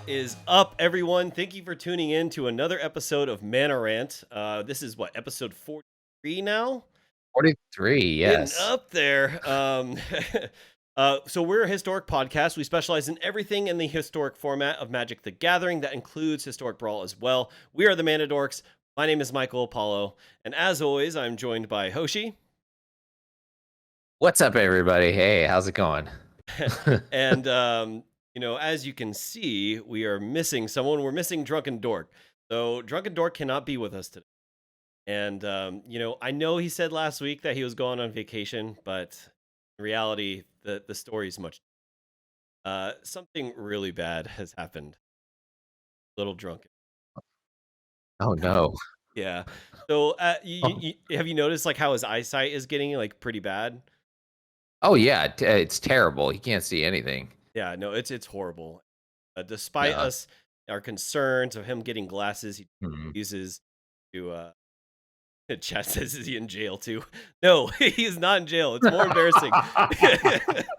What is up, everyone? Thank you for tuning in to another episode of Mana Rant. This is what, episode 43 now? 43, Getting yes. up there. So we're a historic podcast. We specialize in everything in the historic format of Magic the Gathering. That includes Historic Brawl as well. We are the Mana Dorks. My name is Michael Apollo. And as always, I'm joined by Hoshi. What's up, everybody? Hey, how's it going? And, as you can see, we are missing someone. We're missing DrunkenDork. So DrunkenDork cannot be with us today. And, I know he said last week that he was going on vacation, but in reality, the story is much. Something really bad has happened. Little drunken. Oh, no. Yeah. So, have you noticed like how his eyesight is getting like pretty bad? Oh, yeah. It's terrible. He can't see anything. Yeah, no, it's horrible. Despite us, our concerns of him getting glasses, he uses to. Chat says, is he in jail too? No, he is not in jail. It's more embarrassing.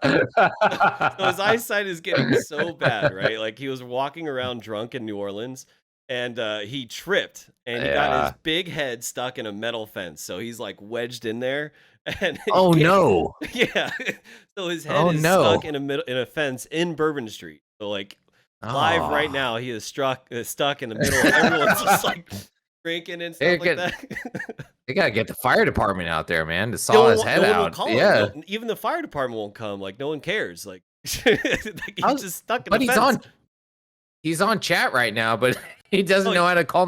So his eyesight is getting so bad, right? Like he was walking around drunk in New Orleans and he tripped and he got his big head stuck in a metal fence. So he's like wedged in there. And no. Yeah. So his head is stuck in a fence in Bourbon Street. So like live right now, he is stuck in the middle. Everyone's just like drinking and stuff like that. They gotta get the fire department out there, man, to saw his head out. Yeah, even the fire department won't come. Like no one cares. Like, he's just stuck in the fence. He's on chat right now, but he doesn't know how to call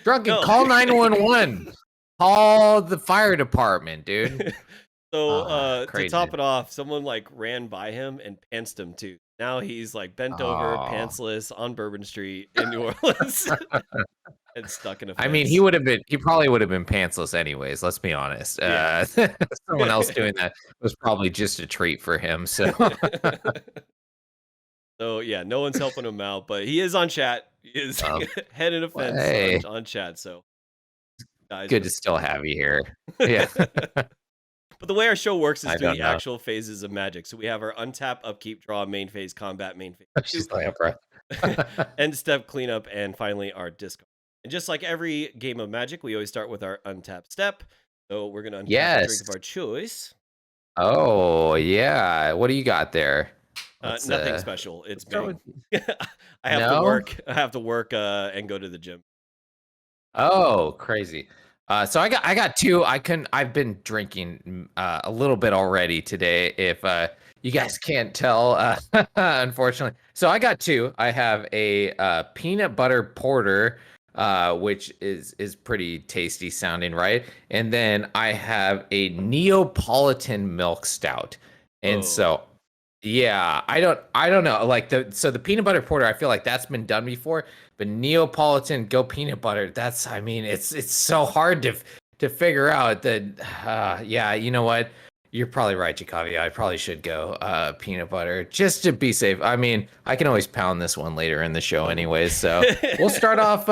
Drunken. Call 911. Call the fire department, dude. So to top it off, someone like ran by him and pantsed him too. Now he's like bent over, pantsless on Bourbon Street in New Orleans. And stuck in a fence. I mean, he probably would have been pantsless anyways, let's be honest. Yeah. Someone else doing that was probably just a treat for him. So So yeah, no one's helping him out, but he is on chat. He is head in a fence on chat. So guys, good to still have you here. Yeah. But the way our show works is through the actual phases of Magic. So we have our untap, upkeep, draw, main phase, combat, main phase. She's like up, right? End step, cleanup, and finally our discard. And just like every game of Magic, we always start with our untap step. So we're going to untap a drink of our choice. Oh, yeah. What do you got there? Nothing special. It's big. I have to work and go to the gym. Oh, crazy. So I got two. I've been drinking a little bit already today. If you guys can't tell, unfortunately. So I got two. I have a peanut butter porter, which is pretty tasty sounding, right? And then I have a Neapolitan milk stout. And so yeah, I don't know. Like the peanut butter porter, I feel like that's been done before, but Neapolitan go peanut butter, it's so hard to figure out that yeah, you know what? You're probably right, Jacoby. I probably should go peanut butter just to be safe. I mean, I can always pound this one later in the show anyways. So we'll start off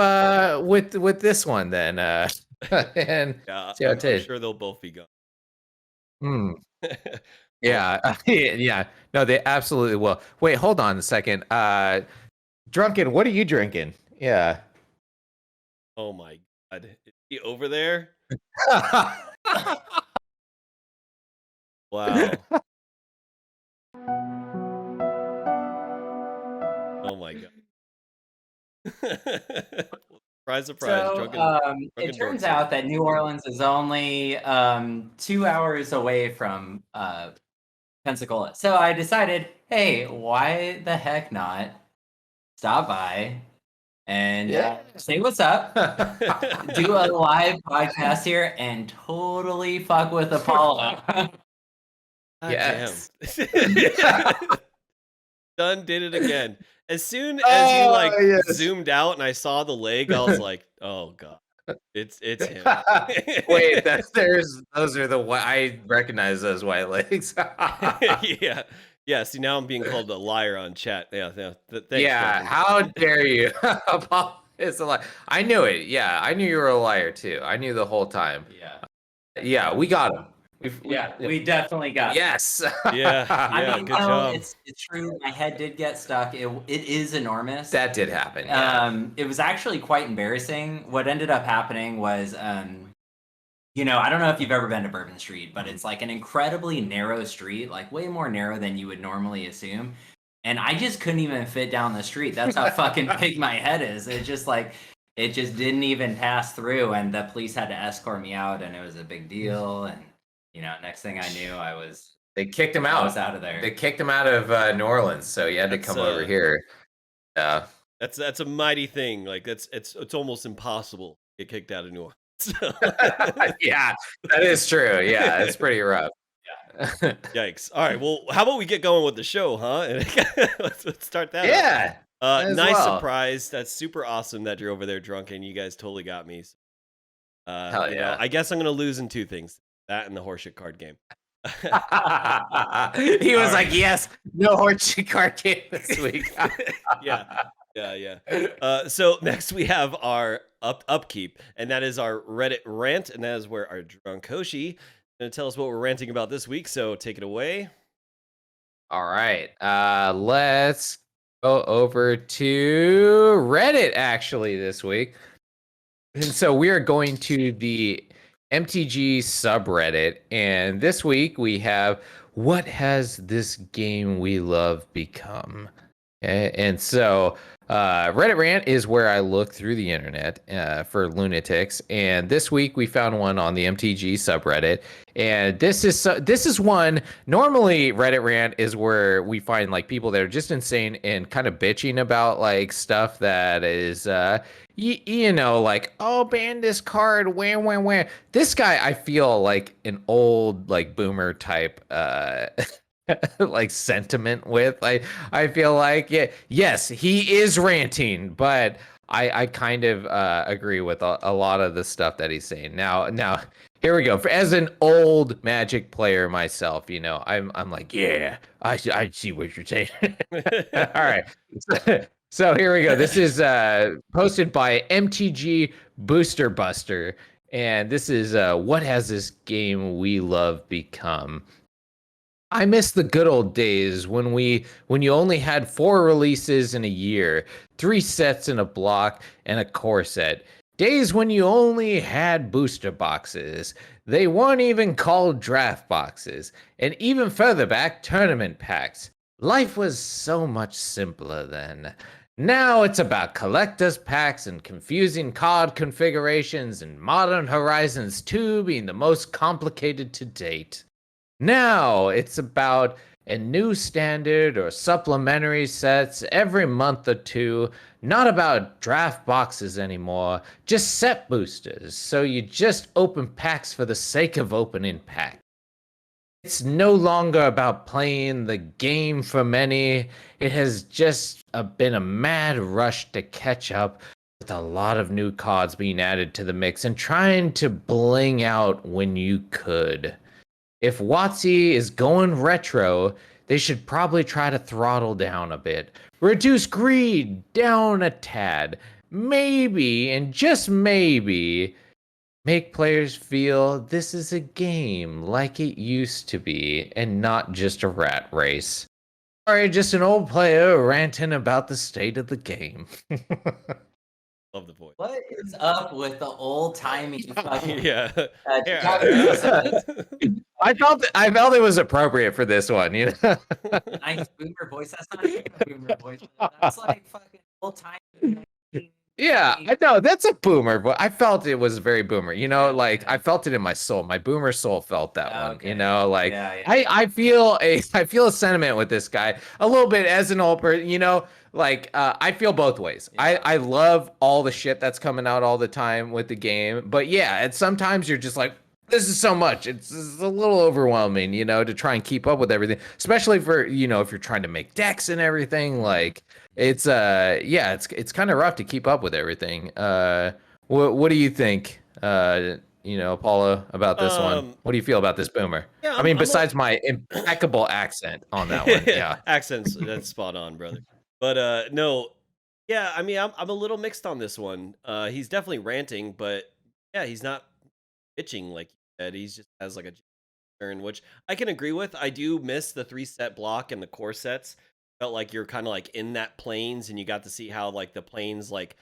with this one then. And see how it tastes. I'm sure they'll both be gone. Yeah, yeah. No, they absolutely will. Wait, hold on a second. Drunken, what are you drinking? Yeah. Oh my God. Is he over there? Wow. Oh my God. Surprise, surprise. So, it turns out that New Orleans is only 2 hours away from Pensacola. So I decided, hey, why the heck not stop by and say what's up, do a live podcast here, and totally fuck with Apollo. Yes. Done did it again. As soon as you zoomed out and I saw the leg, I was like, oh God. It's him. Wait, those are the I recognize those white legs. Yeah. Yeah, see now I'm being called a liar on chat. Yeah. Thanks, yeah, how dare you? It's a lie. I knew it. Yeah, I knew you were a liar too. I knew the whole time. Yeah. Yeah, we got him. We definitely got it. Yes. Yeah, I mean, good job. it's true. My head did get stuck. It is enormous. That did happen. Yeah. It was actually quite embarrassing. What ended up happening was, you know, I don't know if you've ever been to Bourbon Street, but it's like an incredibly narrow street, like way more narrow than you would normally assume. And I just couldn't even fit down the street. That's how fucking big my head is. It just didn't even pass through, and the police had to escort me out, and it was a big deal. And you know, next thing I knew, They kicked him I out. was out of there. They kicked him out of New Orleans, so he had to come over here. Yeah. That's a mighty thing. Like it's almost impossible to get kicked out of New Orleans. Yeah, that is true. Yeah, it's pretty rough. Yikes. All right. Well, how about we get going with the show, huh? Let's start that. Yeah. Nice surprise. That's super awesome that you're over there drunken. You guys totally got me. Hell you yeah. know, I guess I'm gonna lose in two things: that and the horseshit card game. He was like, yes, no horseshit card game this week. Yeah. So next we have our upkeep, and that is our Reddit rant, and that is where our drunk Hoshi is gonna tell us what we're ranting about this week. So take it away. All right. Let's go over to Reddit actually this week. And so we are going to the MTG subreddit, and this week we have what has this game we love become? Okay? And so Reddit Rant is where I look through the internet for lunatics, and this week we found one on the MTG subreddit, and this is one. Normally Reddit Rant is where we find like people that are just insane and kind of bitching about like stuff that is you know, like, oh, ban this card, where. This guy, I feel like an old, like, boomer type, like, sentiment with. I feel like, yes, he is ranting, but I kind of agree with a lot of the stuff that he's saying. Now, here we go. As an old Magic player myself, you know, I'm like, yeah, I see what you're saying. All right. So here we go. This is posted by MTG Booster Buster, and this is what has this game we love become? I miss the good old days when you only had 4 releases in a year, 3 sets in a block, and a core set. Days when you only had booster boxes. They weren't even called draft boxes, and even further back, tournament packs. Life was so much simpler then. Now it's about collector's packs and confusing card configurations, and Modern Horizons 2 being the most complicated to date. Now it's about a new standard or supplementary sets every month or two, not about draft boxes anymore, just set boosters, so you just open packs for the sake of opening packs. It's no longer about playing the game for many. It has just been a mad rush to catch up with a lot of new cards being added to the mix and trying to bling out when you could. If WotC is going retro, they should probably try to throttle down a bit. Reduce greed down a tad. Maybe, and just maybe, make players feel this is a game like it used to be and not just a rat race. Sorry, just an old player ranting about the state of the game. Love the voice. What is up with the old timey fucking? I felt it was appropriate for this one, you know. Nice boomer voice. That's not even a boomer voice. That's like fucking old timey. Yeah, I know that's a boomer, but I felt it was very boomer. You know, like I felt it in my soul. My boomer soul felt that one. You know, like I feel a sentiment with this guy a little bit as an old person. You know, like I feel both ways. I love all the shit that's coming out all the time with the game, but yeah, and sometimes you're just like, this is so much. It's a little overwhelming, you know, to try and keep up with everything, especially for, you know, if you're trying to make decks and everything. Like it's kind of rough to keep up with everything. What do you think, you know, Paulo, about this one? What do you feel about this boomer? Yeah, I mean, besides my impeccable accent on that one, yeah, accents, that's spot on, brother. But no, yeah, I mean, I'm a little mixed on this one. He's definitely ranting, but yeah, he's not bitching like you said. He's just has like a turn, which I can agree with. I do miss the 3-set block and the core sets. Felt like you're kind of like in that plains, and you got to see how like the plains like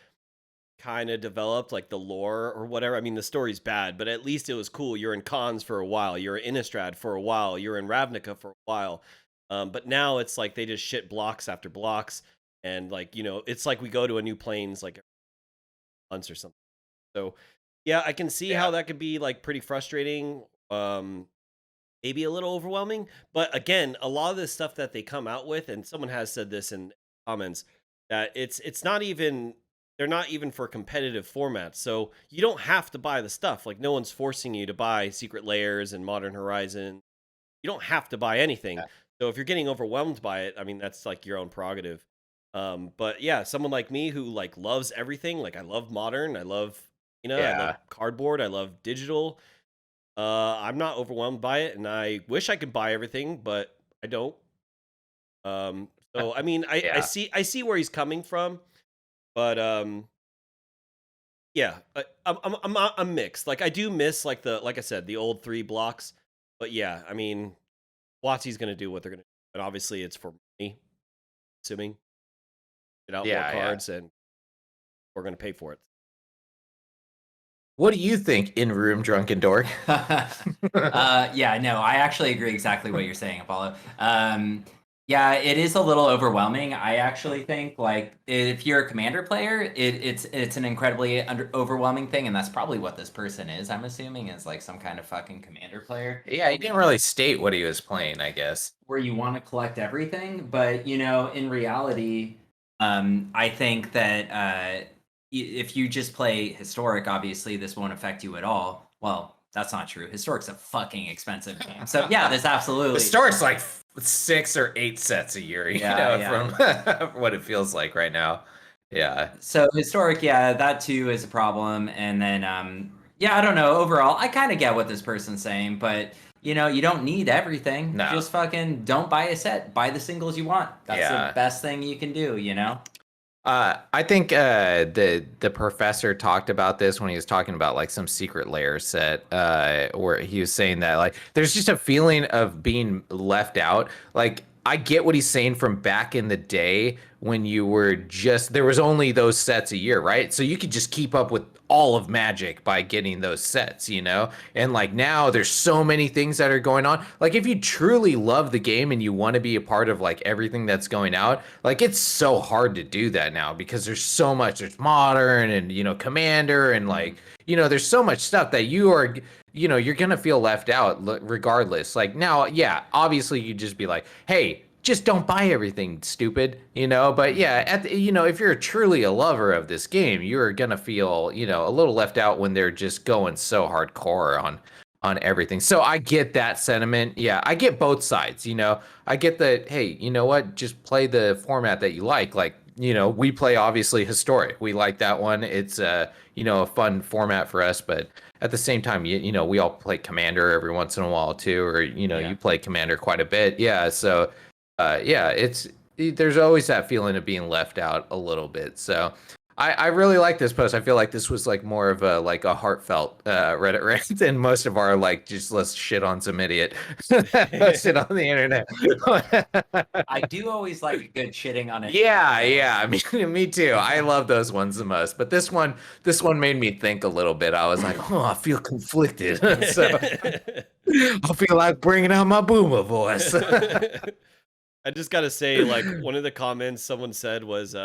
kind of developed, like the lore or whatever. I mean, the story's bad, but at least it was cool. You're in Khans for a while, you're in Innistrad for a while, you're in Ravnica for a while. But now it's like they just shit blocks after blocks, and like it's like we go to a new plains like months or something. So yeah, I can see how that could be like pretty frustrating. Maybe a little overwhelming, but again, a lot of the stuff that they come out with, and someone has said this in comments, that it's not even, they're not even for competitive formats. So you don't have to buy the stuff. Like no one's forcing you to buy Secret Layers and Modern Horizon. You don't have to buy anything. So if you're getting overwhelmed by it, I mean that's like your own prerogative. But yeah, someone like me who like loves everything, like I love modern, I love I love cardboard, I love digital. I'm not overwhelmed by it, and I wish I could buy everything, but I don't. So I mean, I see where he's coming from, but yeah, I'm mixed. Like I do miss like I said, the old 3 blocks, but yeah, I mean, WotC's gonna do what they're gonna do, and obviously it's for me, assuming get out more cards, and we're gonna pay for it. What do you think, in-room DrunkenDork? Yeah, no, I actually agree exactly what you're saying, Apollo. Yeah, it is a little overwhelming. I actually think like if you're a commander player, it's an incredibly overwhelming thing, and that's probably what this person is. I'm assuming is like some kind of fucking commander player. Yeah, he didn't really state what he was playing, I guess. Where you want to collect everything, but in reality, I think that if you just play Historic, obviously this won't affect you at all. Well, that's not true. Historic's a fucking expensive game. So yeah, this absolutely. Historic's like 6 or 8 sets a year, from what it feels like right now. Yeah. So Historic, yeah, that too is a problem. And then, I don't know. Overall, I kind of get what this person's saying, but you don't need everything. No. Just fucking don't buy a set. Buy the singles you want. That's the best thing you can do, I think the professor talked about this when he was talking about like some Secret Layer set, where he was saying that like there's just a feeling of being left out. Like I get what he's saying from back in the day when you were there was only those sets a year, right? So you could just keep up with all of Magic by getting those sets, and like now there's so many things that are going on. Like if you truly love the game and you want to be a part of like everything that's going out, like it's so hard to do that now because there's so much. There's modern and commander and like there's so much stuff that you're gonna feel left out regardless. Like now, yeah, obviously you just be like, hey, just don't buy everything, stupid, but yeah, if you're truly a lover of this game, you're gonna feel a little left out when they're just going so hardcore on everything. So I get that sentiment. Yeah, I get both sides. I get that, hey, you know what, just play the format that you like. Like we play obviously Historic, we like that one. It's a fun format for us, but at the same time, we all play Commander every once in a while too, or you play Commander quite a bit. Yeah, so there's always that feeling of being left out a little bit. So I really like this post. I feel like this was like more of a heartfelt Reddit rant than most of our like just let's shit on some idiot shit on the internet. I do always like a good shitting on it. Yeah. Me too. I love those ones the most. But this one made me think a little bit. I was like, I feel conflicted. So I feel like bringing out my boomer voice. I just gotta say, like one of the comments someone said was,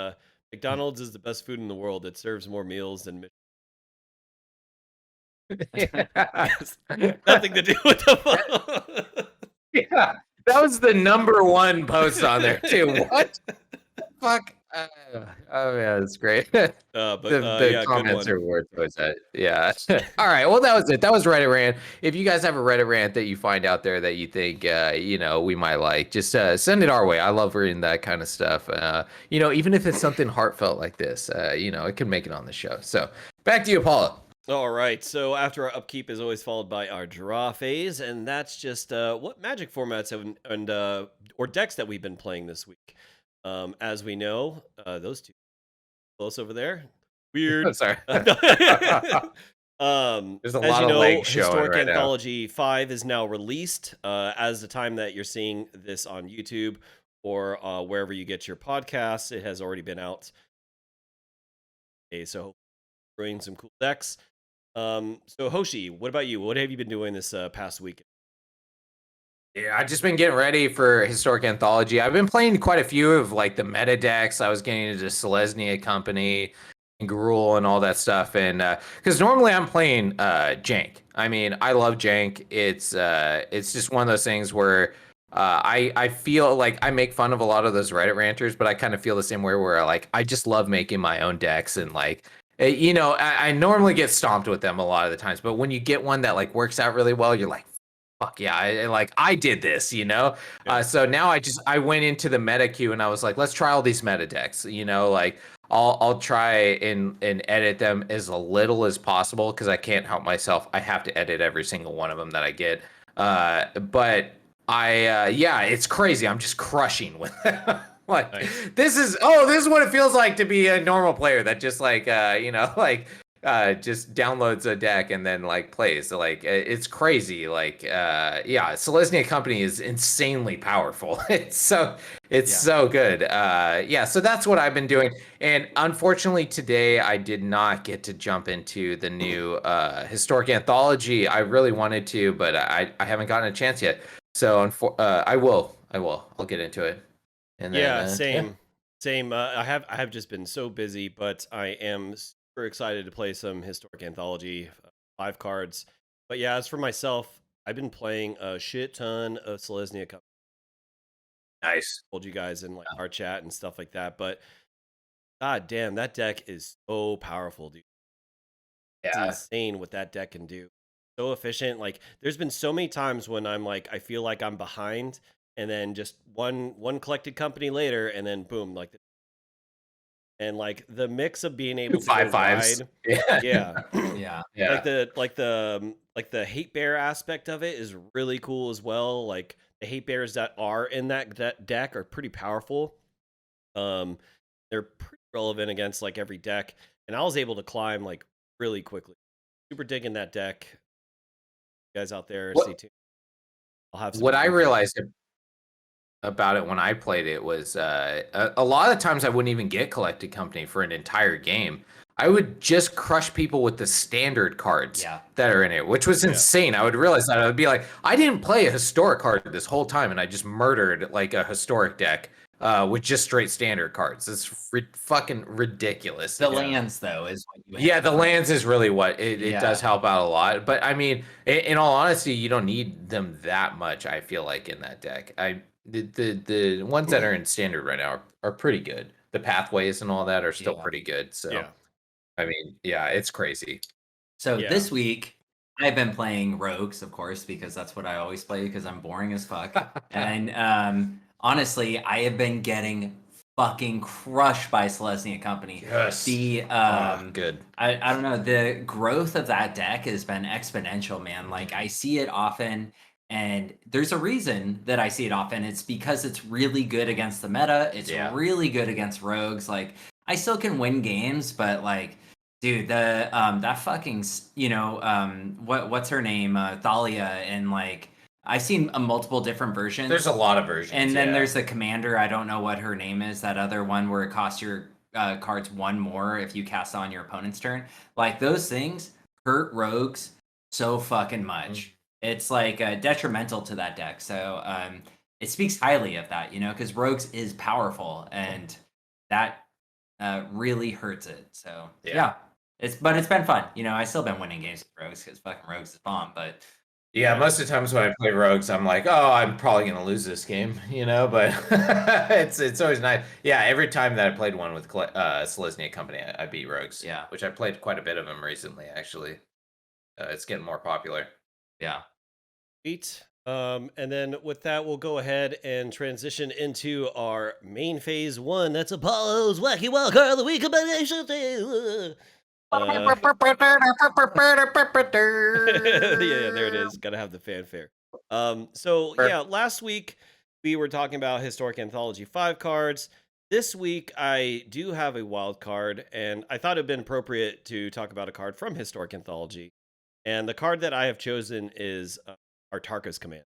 McDonald's is the best food in the world. It serves more meals than nothing to do with the phone. Yeah, that was the #1 post on there too. What? Fuck. Oh yeah, that's great. But the comments are worth it. Yeah. All right. Well, that was it. That was Reddit rant. If you guys have a Reddit rant that you find out there that you think we might like, just send it our way. I love reading that kind of stuff. Even if it's something heartfelt like this, it can make it on the show. So back to you, Paula. All right. So after our upkeep is always followed by our draw phase, and that's just what Magic formats and or decks that we've been playing this week. As we know, those two close over there. Weird. Sorry. There's a As lot you of know, legs showing Historic right now. Anthology 5 is now released as the time that you're seeing this on YouTube or wherever you get your podcasts. It has already been out. Okay, so brewing some cool decks. So Hoshi, what about you? What have you been doing this past week? Yeah, I've just been getting ready for Historic Anthology. I've been playing quite a few of like the meta decks. I was getting into Selesnya Company and Gruul and all that stuff. And because normally I'm playing Jank. I mean, I love Jank. It's just one of those things where I feel like I make fun of a lot of those Reddit ranters, but I kind of feel the same way where like I just love making my own decks and like you know, I normally get stomped with them a lot of the times, but when you get one that like works out really well, you're like, fuck yeah, I did this, you know. Yeah. So now I went into the meta queue and I was like, let's try all these meta decks, you know, like I'll try and edit them as little as possible because I can't help myself. I have to edit every single one of them that I get. But yeah, it's crazy. I'm just crushing with them. Like Nice. this is what it feels like to be a normal player that just like you know like just downloads a deck and then like plays. So like it's crazy. Like yeah, Selesnya Company is insanely powerful. It's so good. Yeah, so that's what I've been doing. And unfortunately today I did not get to jump into the new Historic Anthology. I really wanted to, but I haven't gotten a chance yet. So I will. I'll get into it. And then Yeah, same. I have just been so busy, but I am super excited to play some Historic Anthology 5 cards. But yeah, as for myself, I've been playing a shit ton of Selesnya Cup. nice. Told you guys in like our chat and stuff like that. But god damn, that deck is so powerful, dude. It's Yeah. insane what that deck can do. So efficient. Like there's been so many times when I'm like I feel like I'm behind, and then just one collected company later, and then boom, like and like the mix of being able to go 5/5s. wide, Yeah. yeah, Yeah. like Yeah. the hate bear aspect of it is really cool as well. Like the hate bears that are in that deck are pretty powerful. Um, they're pretty relevant against like every deck, and I was able to climb like really quickly. Super digging that deck. You guys out there, stay What tuned. I'll have some what I info. realized about it when I played it was a lot of times I wouldn't even get collected company for an entire game. I would just crush people with the standard cards Yeah. that are in it, which was Yeah. insane. I would realize that I would be like, I didn't play a historic card this whole time, and I just murdered like a historic deck with just straight standard cards. It's fucking ridiculous. The lands, though, is what you Yeah, have. the lands is really what it Yeah. does help out a lot. But I mean, in all honesty, you don't need them that much. I feel like in that deck, the ones that are in standard right now are pretty good. The pathways and all that are still Yeah. pretty good. So Yeah. I mean, yeah, it's crazy. So Yeah. this week, I've been playing rogues, of course, because that's what I always play because I'm boring as fuck. And honestly, I have been getting fucking crushed by Selesnya Company. Yes. The Good. I don't know, the growth of that deck has been exponential, man. Like I see it often, and there's a reason that I see it often. It's because it's really good against the meta. It's Yeah. really good against rogues. Like I still can win games, but like dude, the that fucking what's her name, Thalia, and like I've seen multiple different versions. There's a lot of versions. And then yeah. there's the commander. I don't know what her name is. That other one where it costs your cards one more if you cast on your opponent's turn. Like those things hurt rogues so fucking much. It's like detrimental to that deck. So it speaks highly of that, you know, because rogues is powerful and that really hurts it. So yeah. It's been fun. You know, I still been winning games with rogues because fucking rogues is bomb. But yeah, most of the times when I play rogues, I'm like, oh, I'm probably gonna lose this game, you know. But it's always nice. Yeah, every time that I played one with Selesnya Company, I beat rogues. Yeah, which I played quite a bit of them recently. Actually, it's getting more popular. Yeah. Sweet. And then with that, we'll go ahead and transition into our main phase one. That's Apollo's Wacky Wildcard of the Week combination. Yeah, there it is. Gotta have the fanfare. So yeah, last week we were talking about Historic Anthology 5 cards. This week I do have a wild card, and I thought it'd been appropriate to talk about a card from Historic Anthology. And the card that I have chosen is Artarka's Command,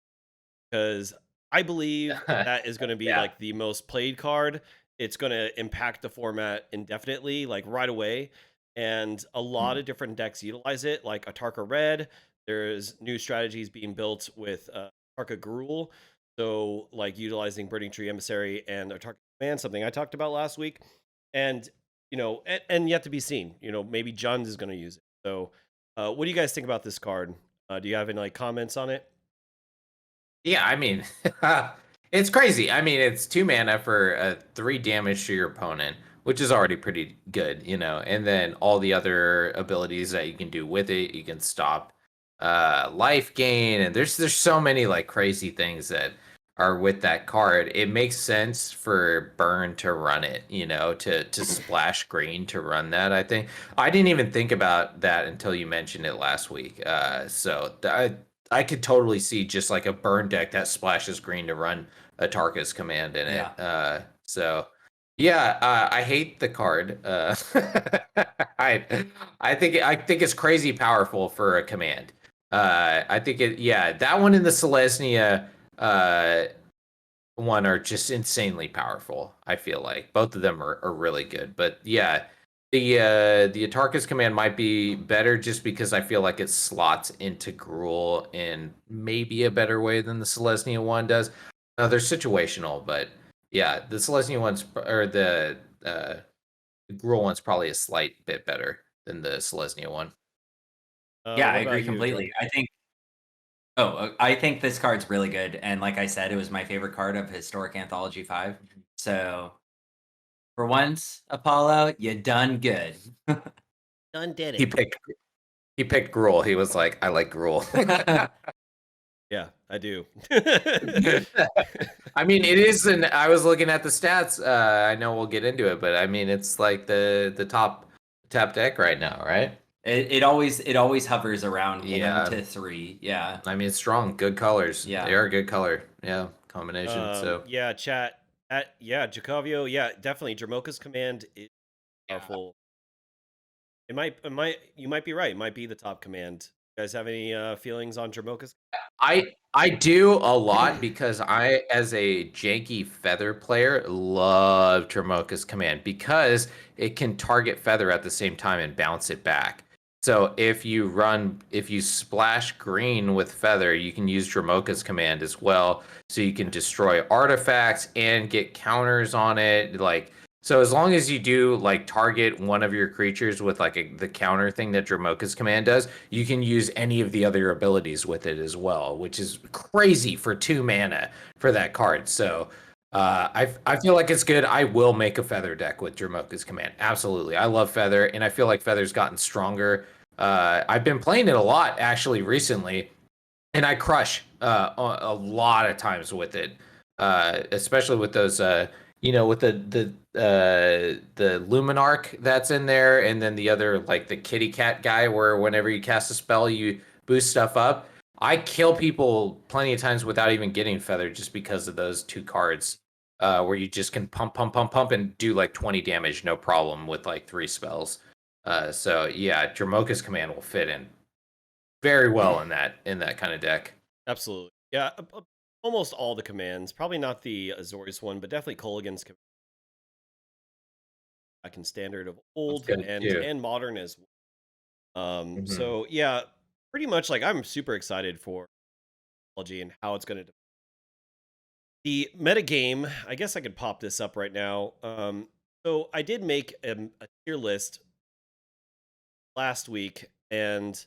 because I believe that is going to be Yeah. like the most played card. It's going to impact the format indefinitely, like right away. And a lot of different decks utilize it, like Atarka Red. There's new strategies being built with Atarka Gruul. So, like utilizing Burning Tree Emissary and Atarka Command, something I talked about last week. And, and yet to be seen, maybe Jund is going to use it. So, what do you guys think about this card? Do you have any like comments on it? Yeah, I mean, it's crazy. I mean, it's 2 mana for 3 damage to your opponent, which is already pretty good, and then all the other abilities that you can do with it. You can stop life gain, and there's so many like crazy things that are with that card. It makes sense for Burn to run it, to splash green to run that. I think I didn't even think about that until you mentioned it last week. I could totally see just like a burn deck that splashes green to run a Tarkus command in it. I hate the card. I think it's crazy powerful for a command. I think that one in the Selesnya one are just insanely powerful. I feel like both of them are really good. But yeah, the Atarka's command might be better just because I feel like it slots into Gruul in maybe a better way than the Selesnya one does. They're situational, but yeah, the Selesnya one's or the Gruul one's probably a slight bit better than the Selesnya one. Yeah, I What about agree you, completely. I think this card's really good, and like I said, it was my favorite card of Historic Anthology 5. So for once, Apollo, you done good. Done did He it. picked Gruul. He was like, I like Gruul. Yeah, I do. I mean, it is I was looking at the stats. I know we'll get into it, but I mean, it's like the top tap deck right now, right? It always hovers around Yeah. 1 to 3. Yeah. I mean, it's strong, good colors. Yeah. They are a good color. Yeah, combination. So yeah, chat. Jacovio. Yeah, definitely. Dramoka's command is powerful. You might be right. It might be the top command. You guys have any feelings on Dramoka's? I do a lot because I, as a janky feather player, love Tremoka's command because it can target feather at the same time and bounce it back. So if you splash green with feather, you can use Dramoka's command as well. So you can destroy artifacts and get counters on it. So as long as you do like target one of your creatures with like the counter thing that Dramoka's command does, you can use any of the other abilities with it as well, which is crazy for 2 mana for that card. So I feel like it's good. I will make a feather deck with Dramoka's command. Absolutely. I love feather, and I feel like feather's gotten stronger. I've been playing it a lot actually recently, and I crush a lot of times with it, especially with those with the Luminarch that's in there, and then the other like the kitty cat guy, where whenever you cast a spell, you boost stuff up. I kill people plenty of times without even getting feathered just because of those 2 cards, where you just can pump, and do like 20 damage, no problem with like 3 spells. So yeah, Dramoka's command will fit in very well in that kind of deck. Absolutely. Yeah, almost all the commands. Probably not the Azorius one, but definitely Kolaghan's command. Back in standard of old and modern as well. So yeah, pretty much like I'm super excited for technology and how it's going to. The metagame, I guess I could pop this up right now. So I did make a tier list last week, and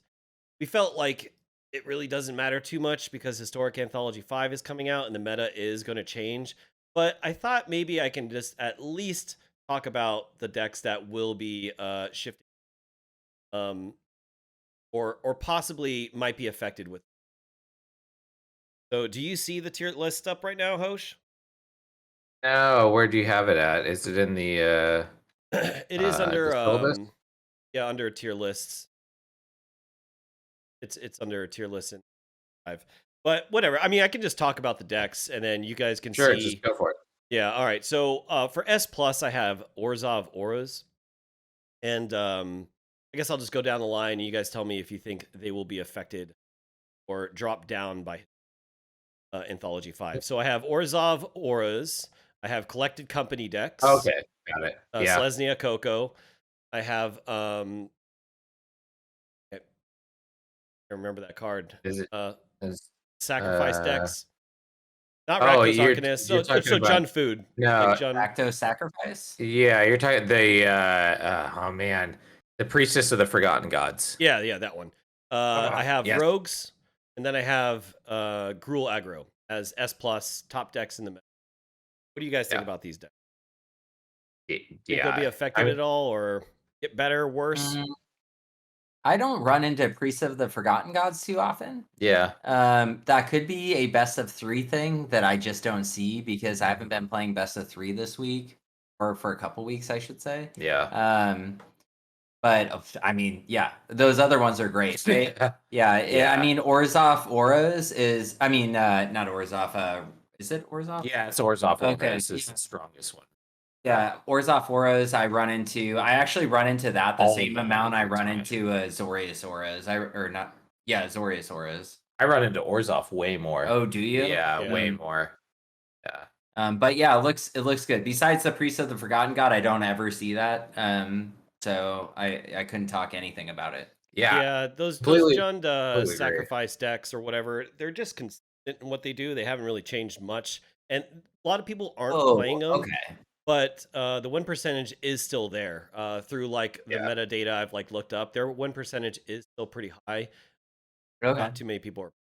we felt like it really doesn't matter too much because Historic Anthology 5 is coming out and the meta is going to change. But I thought maybe I can just at least talk about the decks that will be shifting, or possibly might be affected with. So, do you see the tier list up right now, Hosh? No, where do you have it at? Is it in the it is under under tier lists. It's under tier list in 5. But whatever. I mean, I can just talk about the decks and then you guys can sure, see just go for it. Yeah. All right. So for S plus, I have Orzhov auras, and I guess I'll just go down the line, and you guys tell me if you think they will be affected or drop down by Anthology 5. So I have Orzhov auras. I have Collected Company decks. Okay, got it. Yeah. Selesnya Coco. I have I remember that card. Is it? Sacrifice decks. Not Oh, Rakdos you're Arcanist. talking So about Jund food. no. Like Jund. Rakdos Sacrifice? Yeah, you're talking the oh man, the Priestess of the Forgotten Gods. Yeah, that one. I have yes. Rogues, and then I have Gruul Aggro as S plus top decks in the middle. What do you guys think about these decks? Think they'll be affected at all, or get better, worse? I don't run into Priests of the Forgotten Gods too often. Yeah. That could be a best of 3 thing that I just don't see because I haven't been playing best of 3 this week, or for a couple weeks, I should say. Yeah. But I mean, yeah, those other ones are great. Right? yeah. I mean, Orzhov auras is. I mean, not Orzhov. Is it Orzhov? Yeah, it's Orzhov. Okay, This is the strongest one. Yeah, Orzhov auras. I actually run into that the same amount I run into Zorius auras. Zorius auras. I run into Orzhov way more. Oh, do you? Yeah, way more. Yeah. But yeah, it looks good. Besides the Priest of the Forgotten God, I don't ever see that. So I couldn't talk anything about it. Yeah, those Jund sacrifice decks or whatever, they're just consistent in what they do. They haven't really changed much, and a lot of people aren't playing them. Okay. But the win percentage is still there. Through like the metadata I've like looked up, their win percentage is still pretty high. Okay. Not too many people are.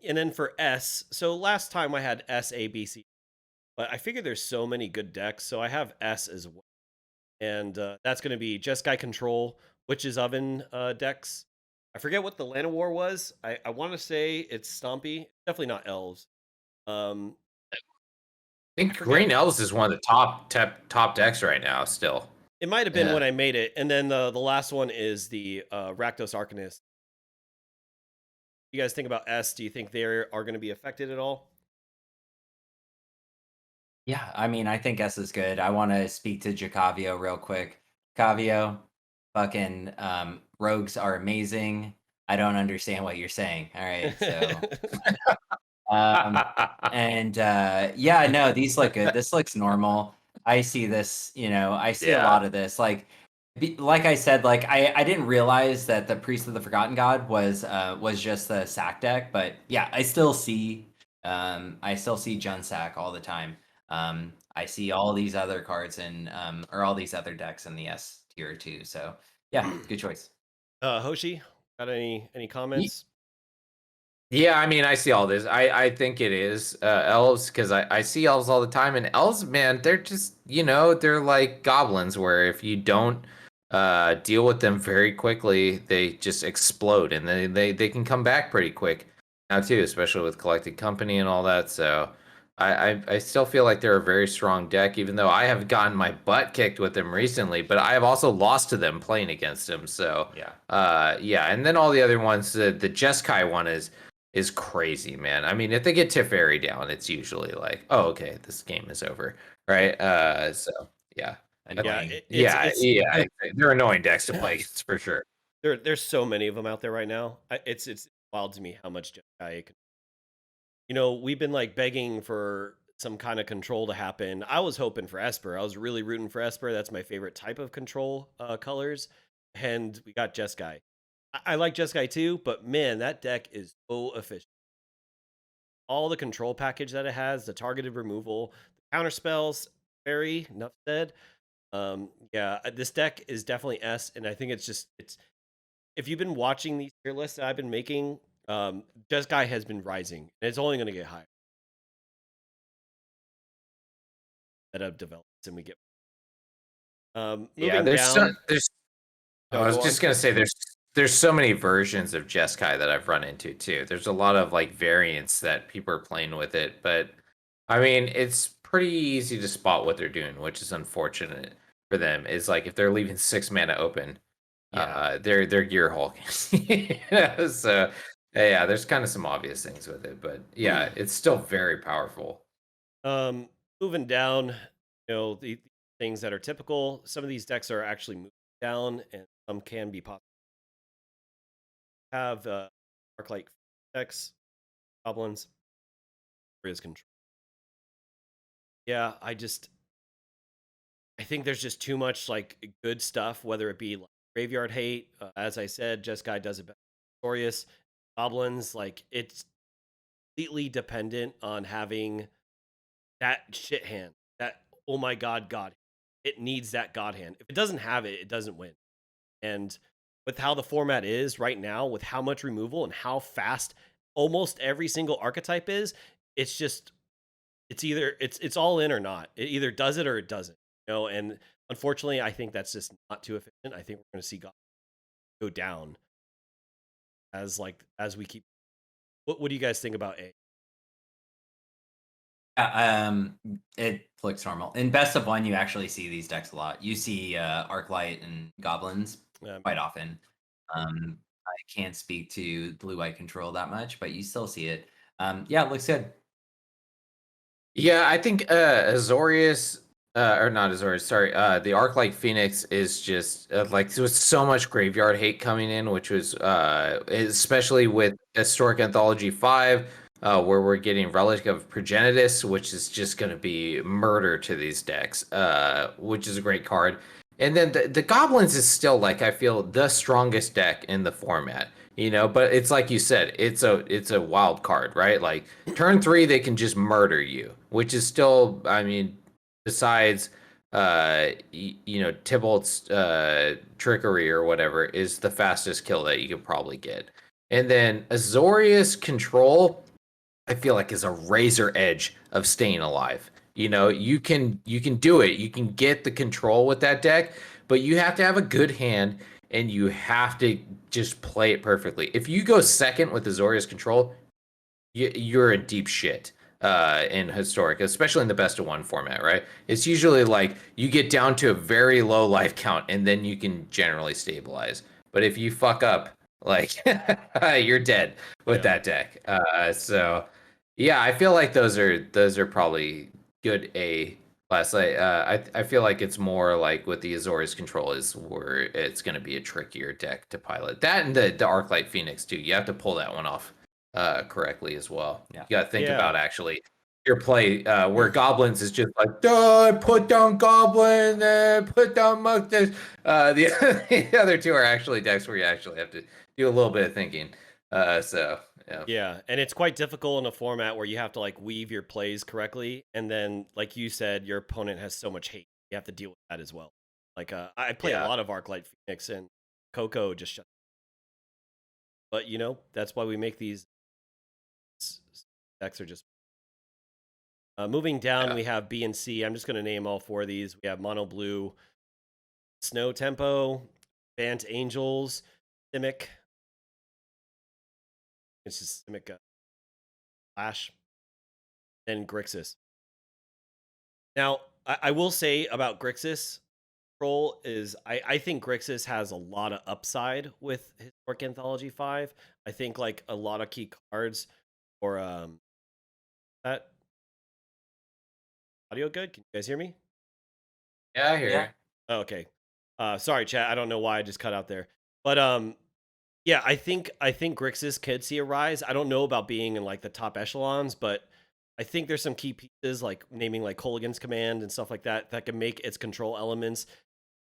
And then for S, so last time I had S, A, B, C, but I figured there's so many good decks, so I have S as well. And that's going to be Jeskai Control, Witch's Oven decks. I forget what the Llanowar was. I want to say it's Stompy. Definitely not Elves. I think Green Elves is one of the top decks right now still. It might have been when I made it. And then the last one is the Rakdos Arcanist. You guys think about S? Do you think they are going to be affected at all? Yeah, I mean, I think S is good. I want to speak to Jacavio real quick. Jacavio, fucking rogues are amazing. I don't understand what you're saying. All right, so yeah, no, these look good. This looks normal. I see this, I see a lot of this. Like I said, like I didn't realize that the Priest of the Forgotten God was just the sack deck, but yeah, I still see Jund sack all the time. I see all these other cards or all these other decks in the S tier too. So yeah, good choice. Hoshi, got any comments? Yeah, I mean, I see all this. I think it is elves because I see elves all the time, and elves, man, they're just they're like goblins where if you don't deal with them very quickly, they just explode, and they can come back pretty quick now too, especially with Collected Company and all that. So I still feel like they're a very strong deck, even though I have gotten my butt kicked with them recently, but I have also lost to them playing against them. So yeah, and then all the other ones, the Jeskai one is crazy, man. I mean, if they get Teferi down, it's usually like, oh, okay, this game is over, right? So yeah. They're annoying decks to play for sure. There's so many of them out there right now. It's wild to me how much Jeskai can. We've been like begging for some kind of control to happen. I was hoping for Esper. I was really rooting for Esper. That's my favorite type of control colors. And we got Jeskai. I like Jeskai too, but man, that deck is so efficient. All the control package that it has, the targeted removal, the counter spells, very enough said. Yeah, this deck is definitely S, and I think it's if you've been watching these tier lists that I've been making, Jeskai has been rising, and it's only going to get higher. That develops, and we get. Moving down. I was just gonna say there's so many versions of Jeskai that I've run into too. There's a lot of like variants that people are playing with it, but I mean it's pretty easy to spot what they're doing, which is unfortunate for them. Is like if they're leaving 6 mana open, they're gear hulking. So yeah, there's kind of some obvious things with it, but yeah, it's still very powerful. moving down, the things that are typical. Some of these decks are actually moving down, and some can be possible. Have Arc-like decks, goblins, is control. Yeah, I think there's just too much like good stuff, whether it be like graveyard hate. As I said, Jeskai does it better. Victorious, goblins, like it's completely dependent on having that shit hand. That oh my god, it needs that god hand. If it doesn't have it, it doesn't win. And with how the format is right now, with how much removal and how fast almost every single archetype is, it's just it's all in or not. It either does it or it doesn't. And unfortunately, I think that's just not too efficient. I think we're going to see God go down as we keep. What do you guys think about A? It looks normal. In Best of One, you actually see these decks a lot. You see Arclight and Goblins quite often. I can't speak to blue-white control that much, but you still see it. Yeah, it looks good. Yeah, I think Azorius, or not Azorius, sorry, the Arclight Phoenix is just like there was so much graveyard hate coming in, which was especially with Historic Anthology 5, where we're getting Relic of Progenitus, which is just going to be murder to these decks, which is a great card. And then the Goblins is still like I feel the strongest deck in the format, but it's like you said, it's a wild card, right? Like turn 3 they can just murder you, which is still, I mean, besides Tybalt's trickery or whatever is the fastest kill that you could probably get. And then Azorius control I feel like is a razor edge of staying alive. You can do it. You can get the control with that deck, but you have to have a good hand and you have to just play it perfectly. If you go second with Azorius control, you're in deep shit in Historic, especially in the best of one format, right? It's usually like you get down to a very low life count and then you can generally stabilize. But if you fuck up, like you're dead with that deck. So yeah, I feel like those are probably good A class. I feel like it's more like with the Azorius control is where it's going to be a trickier deck to pilot. That and the Arclight Phoenix too. You have to pull that one off correctly as well. Yeah. You got to think about actually your play where Goblins is just like, put down Goblin, put down Muktas. The other two are actually decks where you actually have to do a little bit of thinking. Yeah, and it's quite difficult in a format where you have to like weave your plays correctly, and then like you said, your opponent has so much hate. You have to deal with that as well. Like I play a lot of Arclight Phoenix, and Coco just shut. But that's why we make these decks are just moving down. We have B and C. I'm just going to name all four of these. We have Mono Blue, Snow Tempo, Bant Angels, Simic. It's just Simic Flash, and Grixis. Now, I will say about Grixis control is I think Grixis has a lot of upside with Historic Anthology 5. I think like a lot of key cards or that audio good? Can you guys hear me? Yeah, I hear you. Oh, okay. Sorry, chat. I don't know why I just cut out there. But yeah, I think Grixis could see a rise. I don't know about being in like the top echelons, but I think there's some key pieces like naming like Kolaghan's Command and stuff like that that can make its control elements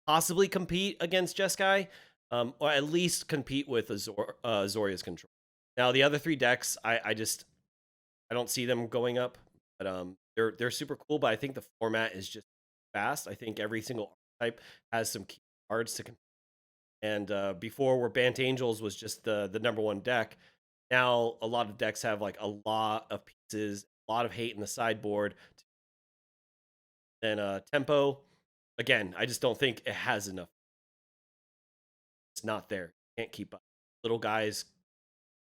possibly compete against Jeskai, or at least compete with Azorius control. Now the other three decks, I don't see them going up, but they're super cool. But I think the format is just fast. I think every single archetype has some key cards to compete. And before, where Bant Angels was just the number one deck, now a lot of decks have like a lot of pieces, a lot of hate in the sideboard. Then Tempo, again, I just don't think it has enough. It's not there. Can't keep up. Little guys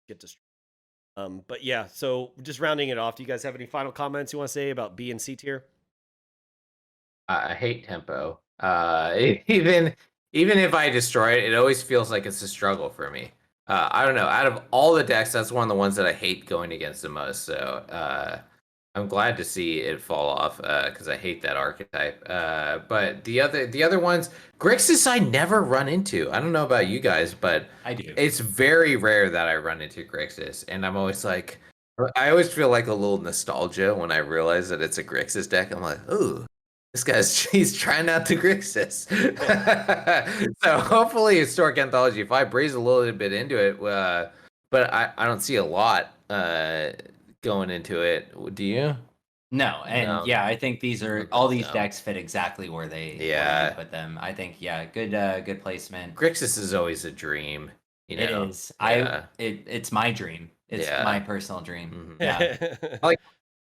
get destroyed. But yeah, so just rounding it off, do you guys have any final comments you want to say about B and C tier? I hate Tempo. Even if I destroy it, it always feels like it's a struggle for me. I don't know. Out of all the decks, that's one of the ones that I hate going against the most. So I'm glad to see it fall off because I hate that archetype. But the other ones, Grixis I never run into. I don't know about you guys, but I do. it's very rare that I run into Grixis, and I'm always like, I always feel like a little nostalgia when I realize that it's a Grixis deck. I'm like, ooh, this guy's he's trying out the Grixis. So hopefully, Historic Anthology 5 breathes a little bit into it, but I don't see a lot going into it. Do you? No, and No. yeah, I think these are all these decks fit exactly where they put them. I think good placement. Grixis is always a dream. You know? It is. Yeah. It's my dream. It's my personal dream. Yeah. Like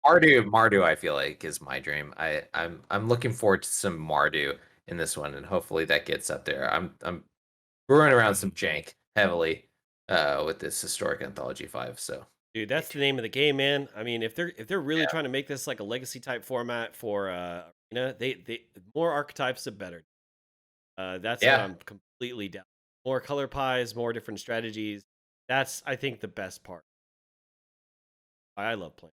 Mardu, I feel like is my dream. I'm looking forward to some Mardu in this one, and hopefully that gets up there. I'm brewing around some jank heavily with this Historic Anthology 5. So Dude, that's the name of the game, man. I mean, if they're really trying to make this like a legacy type format for Arena, they more archetypes the better. That's what I'm completely down. More color pies, more different strategies. That's I think the best part. I love playing.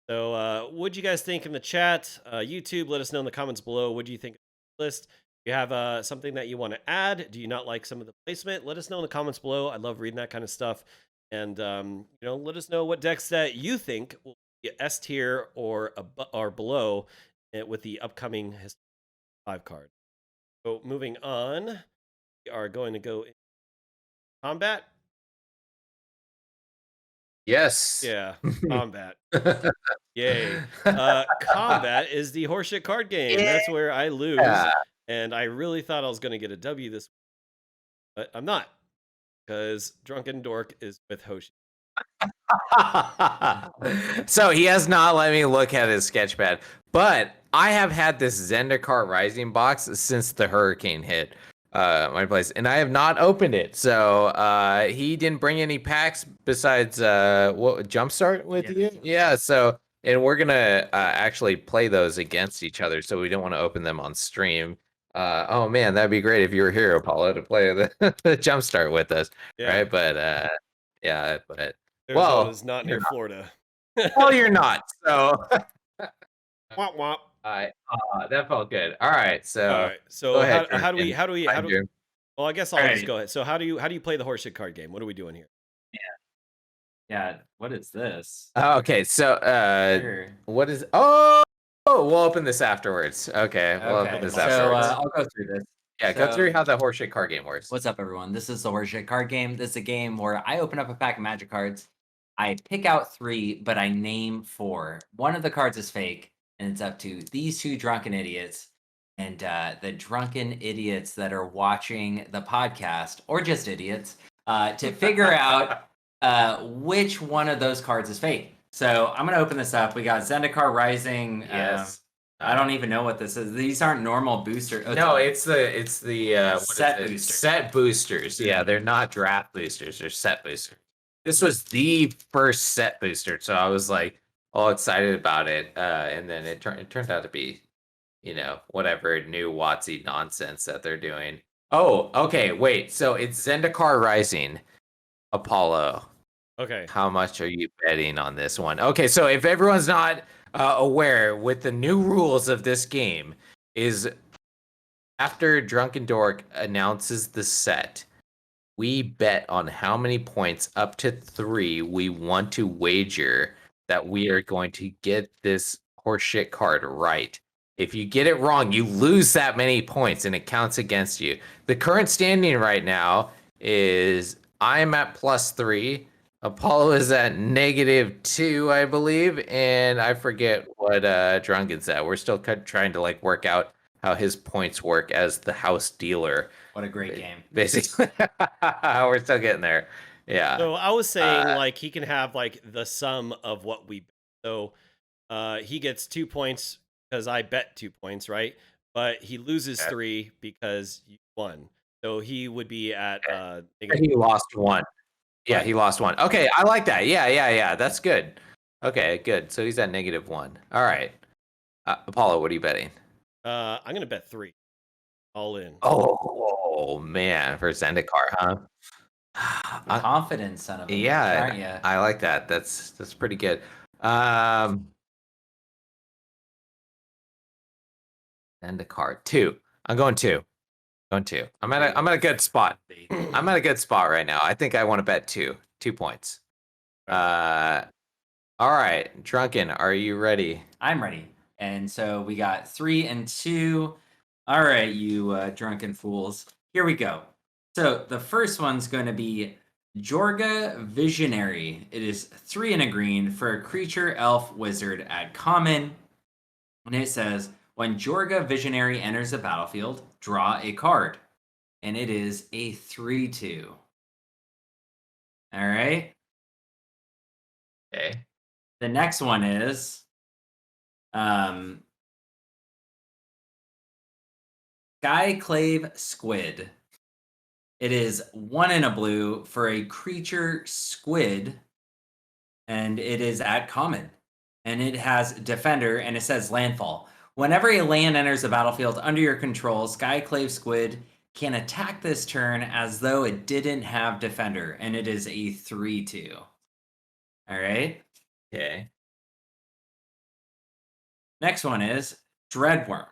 So, what'd you guys think in the chat? YouTube, let us know in the comments below. What do you think of the list? Do you have something that you want to add? Do you not like some of the placement? Let us know in the comments below. I love reading that kind of stuff. And let us know what decks that you think will be S tier or below with the upcoming 5 card. So moving on, we are going to go in combat. yes, yeah, combat. Yay! Combat is the horseshit card game. That's where I lose, and I really thought I was going to get a W this week, but I'm not because DrunkenDork is with Hoshi. So he has not let me look at his sketchpad, but I have had this Zendikar Rising box since the hurricane hit my place, and I have not opened it. So he didn't bring any packs besides what Jumpstart with you? Yeah. So and we're gonna actually play those against each other. So we don't want to open them on stream. Oh man, that'd be great if you were here, Apollo, to play the Jumpstart with us, right? But yeah, but Arizona's not near Florida. Well, you're not. So womp womp. that felt good. All right. So So ahead, how do we well, I guess I'll All just go ahead. So how do you play the horseshit card game? What are we doing here? Yeah. What is this? Okay. So Sure. what is we'll open this afterwards. Okay. We'll open this afterwards. So I'll go through this. Yeah, go through how the horseshit card game works. What's up, everyone? This is the horseshit card game. This is a game where I open up a pack of magic cards. I pick out 3, but I name 4. One of the cards is fake, and it's up to these 2 drunken idiots and the drunken idiots that are watching the podcast, or just idiots, to figure out which one of those cards is fake. So I'm going to open this up. We got Zendikar Rising. Yes. I don't even know what this is. These aren't normal boosters. No, it's the set boosters. Set boosters. Yeah, they're not draft boosters. They're set boosters. This was the first set booster, so I was like all excited about it, and then it turned out to be, whatever new WotC nonsense that they're doing. Oh, okay, wait. So it's Zendikar Rising, Apollo. Okay. How much are you betting on this one? Okay, so if everyone's not aware, with the new rules of this game, is after DrunkenDork announces the set, we bet on how many points, up to 3, we want to wager that we are going to get this horseshit card right. If you get it wrong, you lose that many points and it counts against you. The current standing right now is I'm at +3. Apollo is at -2, I believe, and I forget what Drunken's at. We're still trying to work out how his points work as the house dealer. What a great game. Basically, we're still getting there. Yeah. So I was saying he can have the sum of what we bet. So he gets 2 points because I bet 2 points, right? But he loses 3 because you won. So he would be at he lost 1. Yeah, he lost 1. Okay, I like that. Yeah. That's good. Okay, good. So he's at -1. All right. Apollo, what are you betting? I'm gonna bet 3. All in. Oh man, for Zendikar, huh? Confidence, son of a yeah, aren't you? I like that. That's pretty good. And a card. 2. I'm going 2. Going 2. I'm at a good spot. I'm at a good spot right now. I think I want to bet 2. 2 points. All right, Drunken, are you ready? I'm ready. And so we got 3 and 2. All right, you drunken fools. Here we go. So the first one's going to be Jorga Visionary. It is 3 and a green for a creature, elf, wizard at common. And it says, when Jorga Visionary enters the battlefield, draw a card. And it is a 3/2. All right. Okay. The next one is Skyclave Squid. It is 1 and a blue for a creature squid, and it is at common. And it has defender, and it says landfall. Whenever a land enters the battlefield under your control, Skyclave Squid can attack this turn as though it didn't have defender, and it is a 3/2. All right. Okay. Next one is Dreadworm.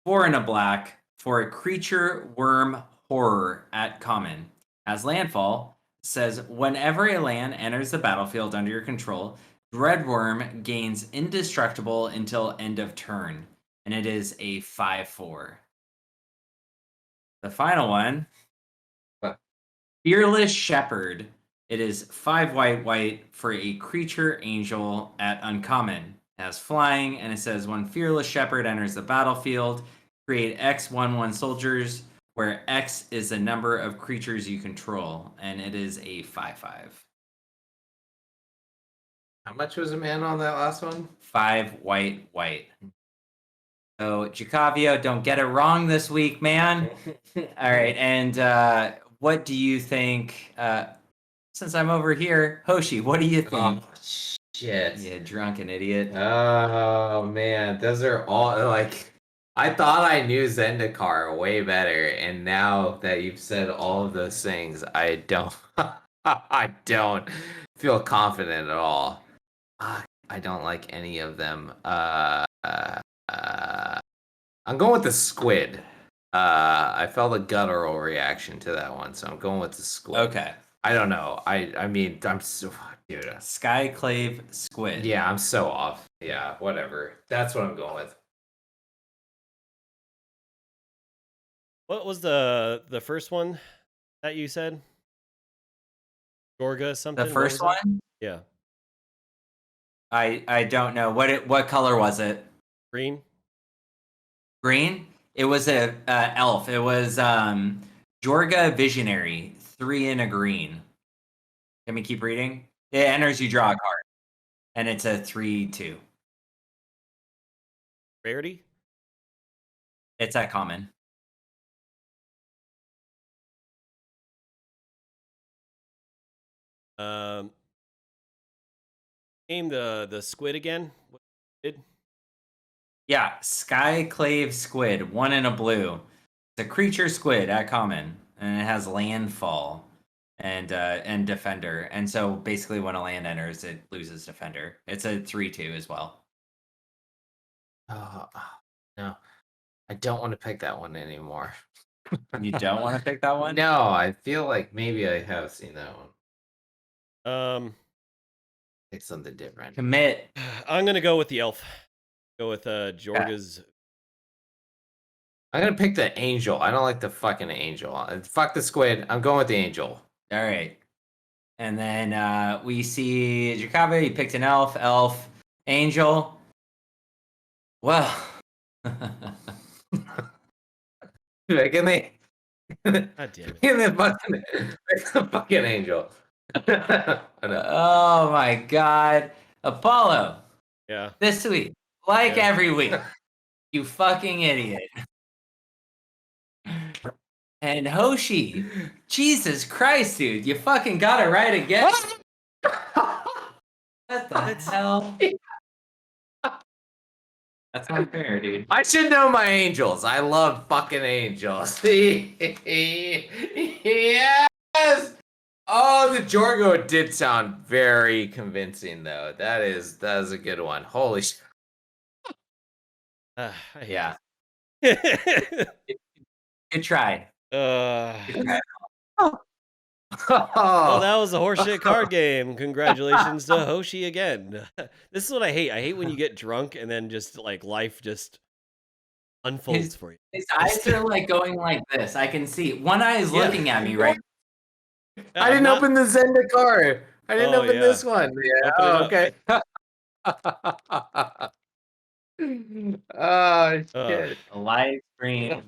4 and a black for a creature worm horror at common. As landfall, says whenever a land enters the battlefield under your control, Dreadworm gains indestructible until end of turn, and it is a 5/4. The final one, Fearless Shepherd. It is 5 white for a creature angel at uncommon. It has flying, and it says when Fearless Shepherd enters the battlefield, create X/1/1 soldiers, where X is the number of creatures you control, and it is a 5/5. How much was a man on that last one? 5 white. So, Jacavio, don't get it wrong this week, man. All right, and what do you think? Since I'm over here, Hoshi, what do you think? Oh, shit. You drunken idiot. Oh, man. Those are all, like... I thought I knew Zendikar way better, and now that you've said all of those things, I don't... I don't feel confident at all. I don't like any of them. I'm going with the squid. I felt a guttural reaction to that one, so I'm going with the squid. Okay. I don't know. I mean, I'm so... Dude. Skyclave Squid. Yeah, I'm so off. Yeah, whatever. That's what I'm going with. What was the first one that you said? Jorga something? The first one? Yeah. I don't know. What color was it? Green? Green? It was a elf. It was Jorga Visionary, 3 and a green. Let me keep reading. It enters, you draw a card. And it's a 3/2. Rarity? It's at common. Name the squid again. What did? Yeah, Skyclave Squid, 1 and a blue. It's a creature squid at common, and it has landfall and defender. And so basically when a land enters, it loses defender. It's a 3/2 as well. Oh, no. I don't want to pick that one anymore. You don't want to pick that one? No, I feel like maybe I have seen that one. Pick something different. Commit. I'm gonna go with the elf. Go with Jorga's. I'm gonna pick the angel. I don't like the fucking angel. Fuck the squid. I'm going with the angel. All right. And then we see Jacoby, you picked an elf, angel. Well. Can they? God damn it. Can they fucking angel? Oh my god. Apollo. Yeah. This week, like every week, you fucking idiot. And Hoshi, Jesus Christ, dude, you fucking got it right again. What the hell? That's not fair, dude. I should know my angels. I love fucking angels. Yes! Oh, the Jorgo did sound very convincing, though. That is a good one. Holy shit. I hate Yeah. this. Good try. uh, Good try. well, that was a horseshit card game. Congratulations to Hoshi again. This is what I hate. I hate when you get drunk and then just like life just unfolds for you. His eyes are like going like this. I can see one eye is Yeah. looking at me right. I didn't open the Zenda card. I didn't Oh, open yeah. this one. Yeah. Open it Oh, up. okay. Oh shit. A live stream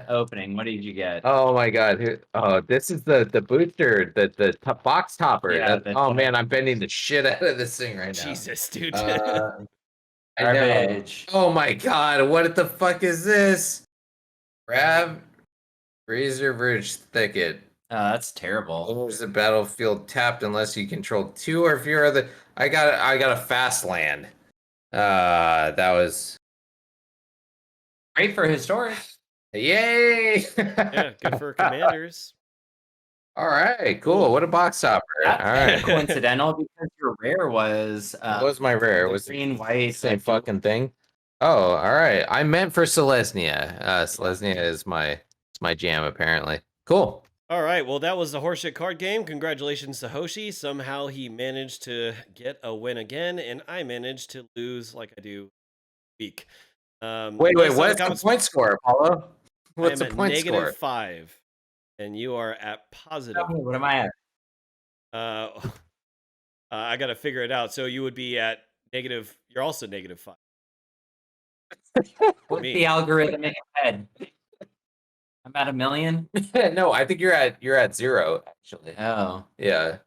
opening. What did you get? Oh my god. Oh, this is the booster, the box topper. Yeah, Oh man, I'm bending the shit out of this thing right now. Jesus, dude. I know. Garbage. Oh my god, what the fuck is this? Grab Razor Bridge Thicket. That's terrible. Lowers the battlefield tapped unless you control 2 or fewer other. I got a fast land. That was Great for historic. yay! Yeah, good for commanders. All right, cool. What a box topper. That's All right. coincidental because your rare was What was my rare? the Was green white same fucking thing? Oh, all right. I meant for Selesnya. Selesnya is my jam apparently. Cool. All right, well, that was the horseshit card game. Congratulations to Hoshi. Somehow he managed to get a win again, and I managed to lose like I do week. Wait, what's the point score, Apollo? What's the point score? -5, and you are at positive. What am I at? I got to figure it out. So you would be at negative. You're also -5. What's the algorithm in your head? I'm at 1 million. No, I think you're at 0 actually. Oh, Yeah.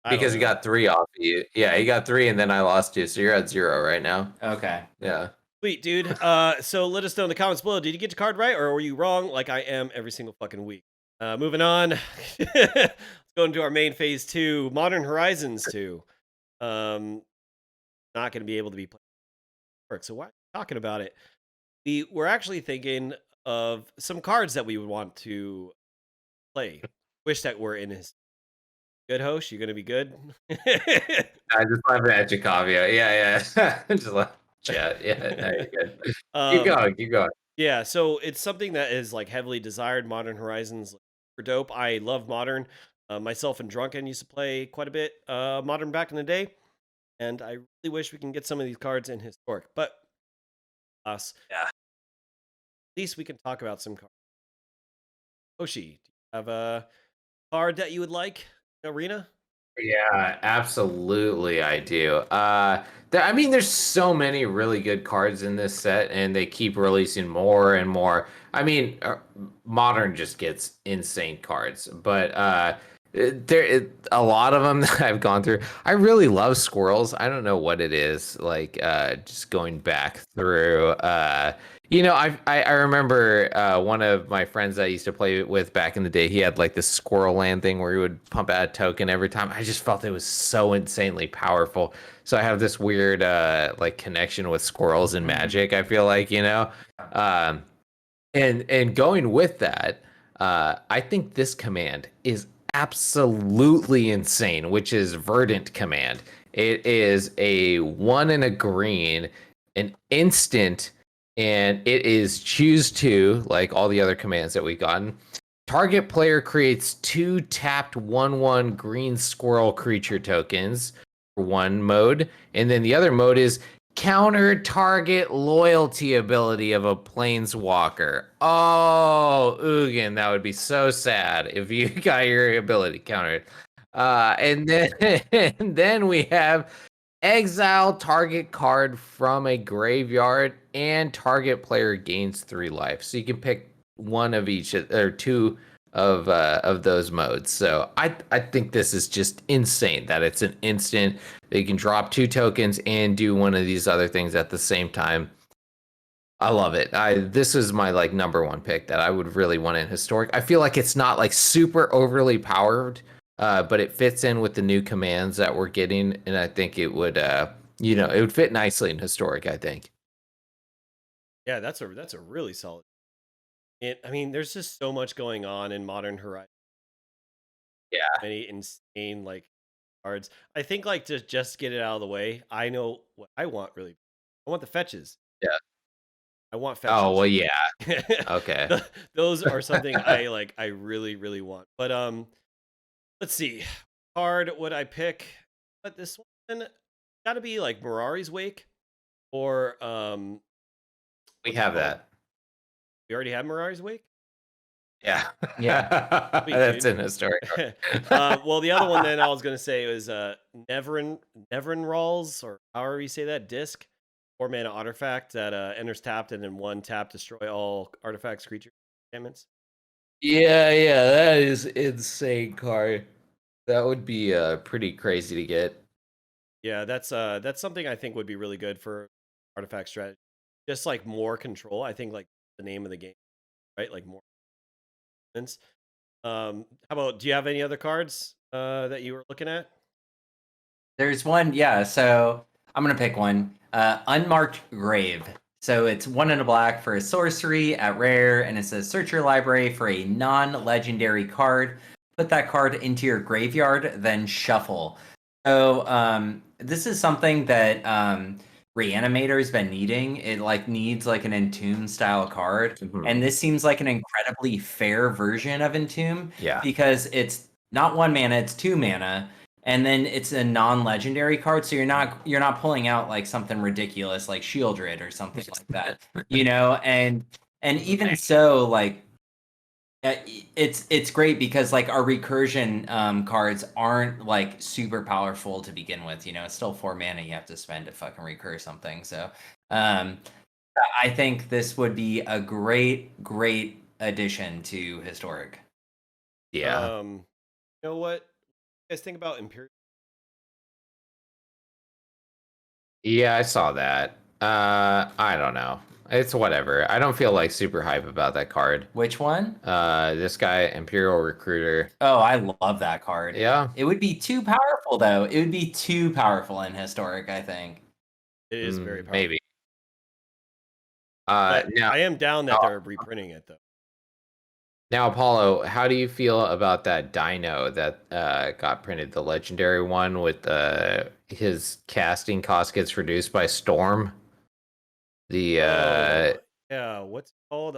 Because you got 3 off you. Yeah, you got 3 and then I lost you. So you're at 0 right now. okay. Yeah. Sweet, dude. So let us know in the comments below. Did you get your card right, or were you wrong like I am every single fucking week? Moving on. Let's go into our main phase 2, Modern Horizons 2. Not going to be able to be played. So why are we talking about it? We're actually thinking of some cards that we would want to play. Wish that were in his. Good host, you gonna be good? I just laughing at Chikavia. Yeah. Just like chat. Yeah, no, you're good. Keep going. Yeah, so it's something that is like heavily desired. Modern Horizons for dope. I love Modern. Myself and Drunken used to play quite a bit Modern back in the day, and I really wish we can get some of these cards in Historic. But us, Yeah. At least we can talk about some cards. Hoshi, do you have a card that you would like in Arena? Yeah, absolutely, I do. I mean, there's so many really good cards in this set, and they keep releasing more and more. I mean, Modern just gets insane cards, but a lot of them that I've gone through. I really love squirrels. I don't know what it is, like just going back through. I remember one of my friends I used to play with back in the day. He had like this squirrel land thing where he would pump out a token every time. I just felt it was so insanely powerful. So I have this weird like connection with squirrels and Magic. I feel like and going with that, I think this command is absolutely insane, which is Verdant Command. It is a 1 and a green, an instant. And it is choose 2, like all the other commands that we've gotten. Target player creates 2 tapped 1/1 green squirrel creature tokens for 1 mode. And then the other mode is counter target loyalty ability of a planeswalker. Oh, Ugin, that would be so sad if you got your ability countered. And then we have exile target card from a graveyard, and target player gains 3 life. So you can pick one of each or 2 of those modes. So I think this is just insane that it's an instant. They can drop 2 tokens and do one of these other things at the same time. I love it. This is my like number 1 pick that I would really want in Historic. I feel like it's not like super overly powered. But it fits in with the new commands that we're getting, and I think it would, it would fit nicely in Historic, I think. Yeah, that's a really solid. I mean, there's just so much going on in Modern Horizons. Yeah, many insane like cards. I think like to just get it out of the way. I know what I want really. I want the fetches. Yeah. I want fetch. Oh well, yeah. Okay. Those are something I like. I really, really want. But let's see. Card would I pick? But this one got to be like Mirari's Wake, or We what's it have called? that. We already have Mirari's Wake. Yeah. Sweet, That's dude. an historic. Well, the other one then I was gonna say was Neverin Rolls, or however you say that, disc, 4-mana artifact that enters tapped, and then 1 tap destroy all artifacts, creatures, enchantments. Yeah, that is insane card. That would be pretty crazy to get. Yeah, that's something I think would be really good for artifact strategy. Just like more control. I think like the name of the game, right? Like more. How about? Do you have any other cards that you were looking at? There's one, yeah. So I'm gonna pick one. Unmarked Grave. So it's 1 and a black for a sorcery at rare, and it says search your library for a non-legendary card. Put that card into your graveyard, then shuffle. So this is something that Reanimator's been needing. It like needs like an Entomb style card, and this seems like an incredibly fair version of Entomb. Yeah. Because it's not 1 mana, it's 2 mana. And then it's a non-legendary card, so you're not pulling out like something ridiculous like Shieldred or something like that, you know. And even so, like it's great because like our recursion cards aren't like super powerful to begin with. You know, it's still 4 mana you have to spend to fucking recur something. So I think this would be a great addition to Historic. Yeah. You know what? You guys think about Imperial? Yeah, I saw that. I don't know. It's whatever. I don't feel like super hype about that card. Which one? This guy, Imperial Recruiter. Oh, I love that card. Yeah. It would be too powerful though. It would be too powerful in Historic, I think. It is very powerful. Maybe. But now I am down that they're reprinting it though. Now, Apollo, how do you feel about that Dino that got printed, the legendary one with his casting cost gets reduced by Storm? The yeah, what's it called?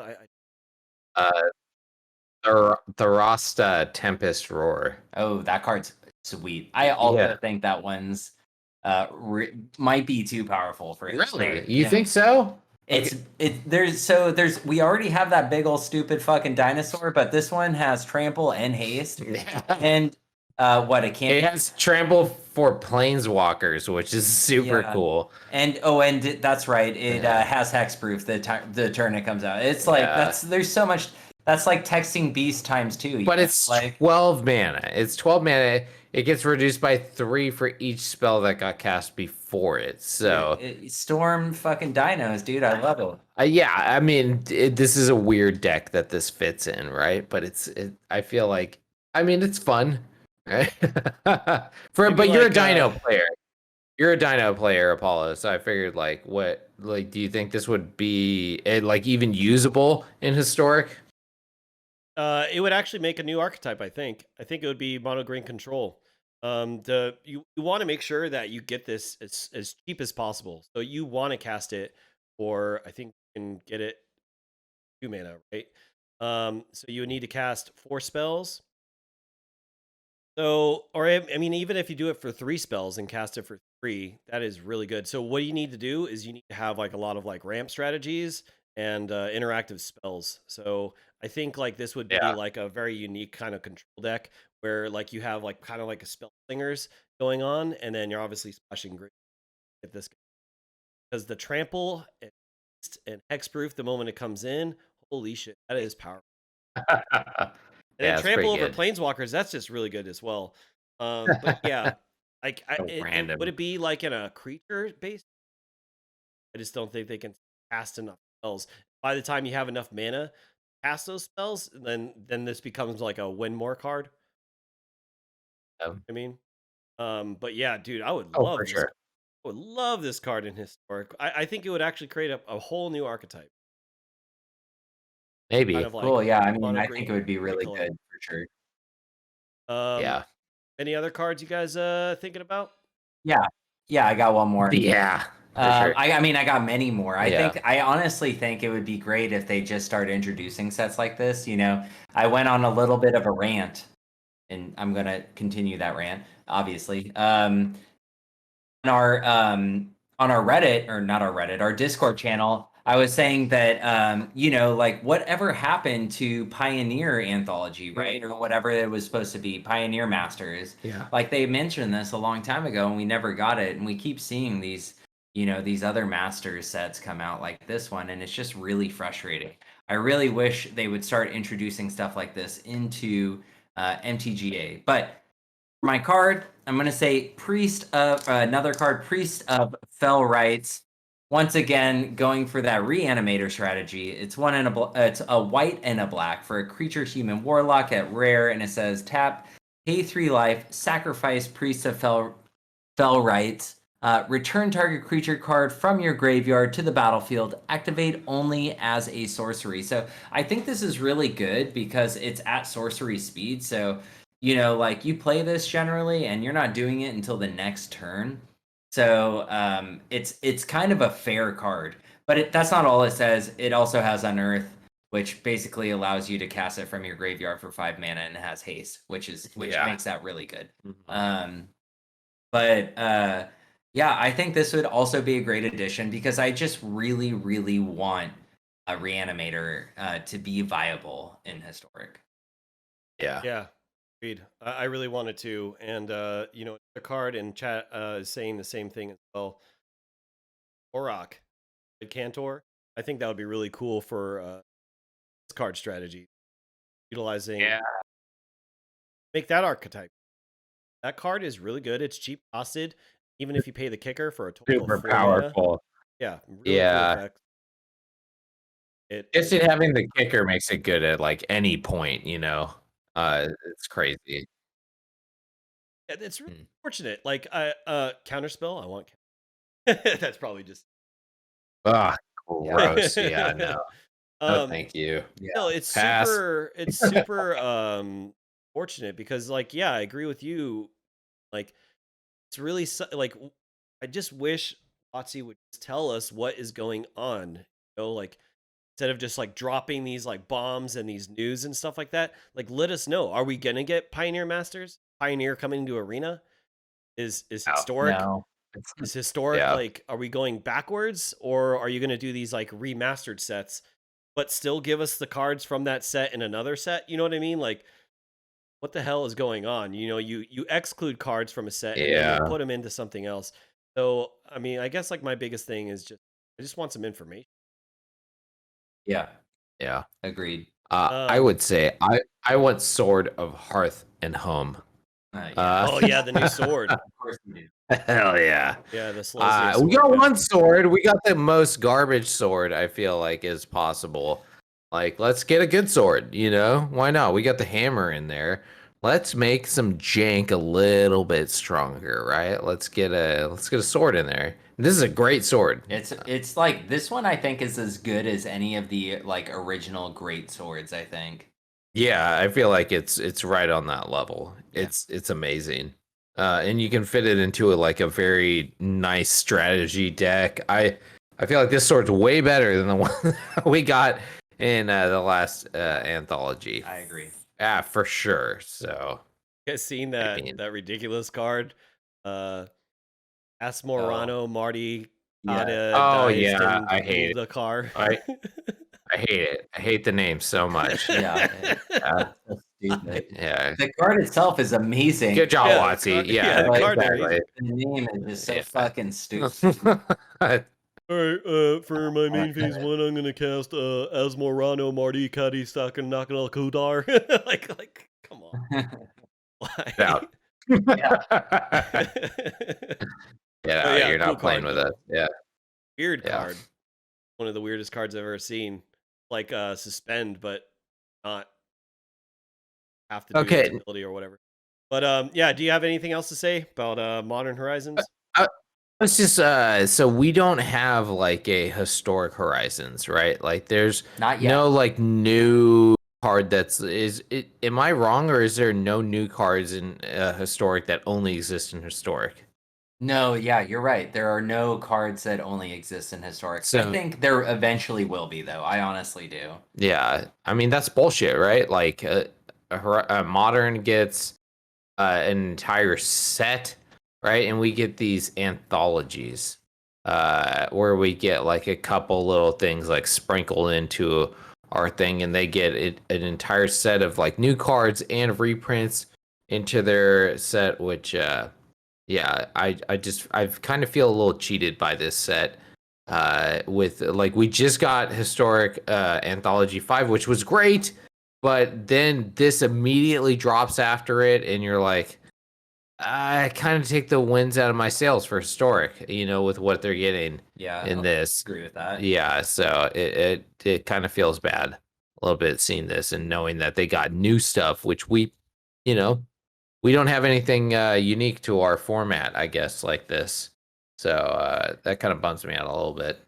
the Rasta Tempest Roar. Oh, that card's sweet. I also think that one's might be too powerful for Really? You think so? There's we already have that big old stupid fucking dinosaur, but this one has trample and haste. And it can't. It has trample for planeswalkers, which is super cool. And that's right. It has hexproof the turn it comes out. It's like there's so much. That's like texting beast times 2. But it's like 12 mana. It's 12 mana. It gets reduced by 3 for each spell that got cast before it. So Storm fucking dinos, dude. I love it. Yeah, I mean, this is a weird deck that this fits in, right? But I feel like, I mean, it's fun, right? But you're a Dino player. You're a Dino player, Apollo. So I figured, do you think this would be like even usable in Historic? It would actually make a new archetype. I think it would be mono green control. You want to make sure that you get this as cheap as possible. So you want to cast it, or I think you can get it 2 mana, right? So you would need to cast 4 spells. So, or I mean, even if you do it for 3 spells and cast it for 3, that is really good. So what you need to do is you need to have like a lot of like ramp strategies and interactive spells. So I think like this would be like a very unique kind of control deck where like you have like kind of like a spell slingers going on, and then you're obviously splashing green at this, because the trample and hexproof the moment it comes in, holy shit, that is powerful. And then trample over planeswalkers, that's just really good as well. But yeah, like would it be like in a creature based? I just don't think they can cast enough spells. By the time you have enough mana to cast those spells, then this becomes like a win more card. I mean, but yeah, dude, I would love this. Sure. I would love this card in Historic. I think it would actually create a whole new archetype. Maybe. Kind of like cool, yeah. I mean, I think it would be really good for sure. Any other cards you guys thinking about? Yeah, I got one more. Yeah. sure. I mean, I got many more. Yeah. I honestly think it would be great if they just started introducing sets like this. You know, I went on a little bit of a rant, and I'm gonna continue that rant, obviously. On our Reddit, or not our Reddit, our Discord channel, I was saying that you know, like whatever happened to Pioneer Anthology, right? Or whatever it was supposed to be, Pioneer Masters. Yeah. Like they mentioned this a long time ago and we never got it. And we keep seeing these, you know, these other Masters sets come out like this one, and it's just really frustrating. I really wish they would start introducing stuff like this into MTGA. But for my card, I'm going to say Priest of another card, Priest of Fell Rites. Once again, going for that reanimator strategy. It's it's a white and a black for a creature human warlock at rare, and it says tap, pay 3 life, sacrifice Priest of Fell Rites, return target creature card from your graveyard to the battlefield, activate only as a sorcery. So I think this is really good because it's at sorcery speed. So you know, like you play this generally and you're not doing it until the next turn. So it's kind of a fair card. But that's not all it says. It also has Unearth, which basically allows you to cast it from your graveyard for 5 mana, and it has haste, which makes that really good. Yeah, I think this would also be a great addition because I just really, really want a reanimator to be viable in Historic. Yeah. I really wanted to, and you know, the card in chat is saying the same thing as well. Orok, Cantor. I think that would be really cool for this card strategy, utilizing. Make that archetype. That card is really good. It's cheap costed, even if you pay the kicker for a total Super of 4 powerful. mana. Yeah, really cool effect. Just having the kicker makes it good at like any point, you know. It's crazy. Yeah, it's really fortunate. Like counterspell, I want. That's probably just. Gross. Yeah, no. No, thank you. No, it's super fortunate because, like, yeah, I agree with you. Like, it's really like, I just wish Watsy would just tell us what is going on. You know, like, instead of just like dropping these like bombs and these news and stuff like that, like let us know. Are we gonna get Pioneer Masters? Pioneer coming to Arena? Is historic? No. Is historic like, are we going backwards, or are you gonna do these like remastered sets, but still give us the cards from that set in another set? You know what I mean? Like, what the hell is going on? You know, you exclude cards from a set and then you put them into something else. So I mean, I guess like my biggest thing is I just want some information. Yeah. Agreed. I would say I want Sword of Hearth and Home. Oh yeah, the new sword. Of course we do. Hell yeah. Yeah, the Celestia we got one sword. We got the most garbage sword, I feel like, is possible. Like, let's get a good sword, you know? Why not? We got the hammer in there. Let's make some jank a little bit stronger, right? Let's get a sword in there. This is a great sword. It's like this one I think is as good as any of the like original great swords, I think. Yeah, I feel like it's right on that level. Yeah. It's amazing. And you can fit it into a very nice strategy deck. I feel like this sword's way better than the one we got in the last anthology. I agree. Yeah, for sure. So, you guys seen that ridiculous card? Asmorano Marty. I hate the car. I hate it. I hate the name so much. Yeah. So stupid. Yeah. The card itself is amazing. Good job, Watsy. Yeah, exactly. The name is just so fucking stupid. Alright, for my main phase 1, I'm gonna cast Asmorano Marty Kadi Stakan Nakal Kudar. like, come on. Why? Out. Yeah, you're not playing with it. Yeah. Weird card. One of the weirdest cards I've ever seen. Like suspend, but not have to do its ability or whatever. But yeah, do you have anything else to say about Modern Horizons? It's just so we don't have like a Historic Horizons, right? Like there's not yet. No like new card am I wrong, or is there no new cards in Historic that only exist in Historic? No, yeah, you're right. There are no cards that only exist in historic. I So think there eventually will be, though. I honestly do. yeah, I mean that's bullshit, right? Like a modern gets an entire set, right? And we get these anthologies where we get like a couple little things like sprinkled into our thing, and they get an entire set of like new cards and reprints into their set, which yeah, I've kind of feel a little cheated by this set. With like we just got historic anthology 5, which was great, but then this immediately drops after it, and you're like, I kind of take the wins out of my sails for historic, with what they're getting Yeah, in I'll this. agree with that. Yeah, so it kind of feels bad a little bit seeing this and knowing that they got new stuff, which you know, we don't have anything unique to our format, I guess, like this. So that kind of bums me out a little bit.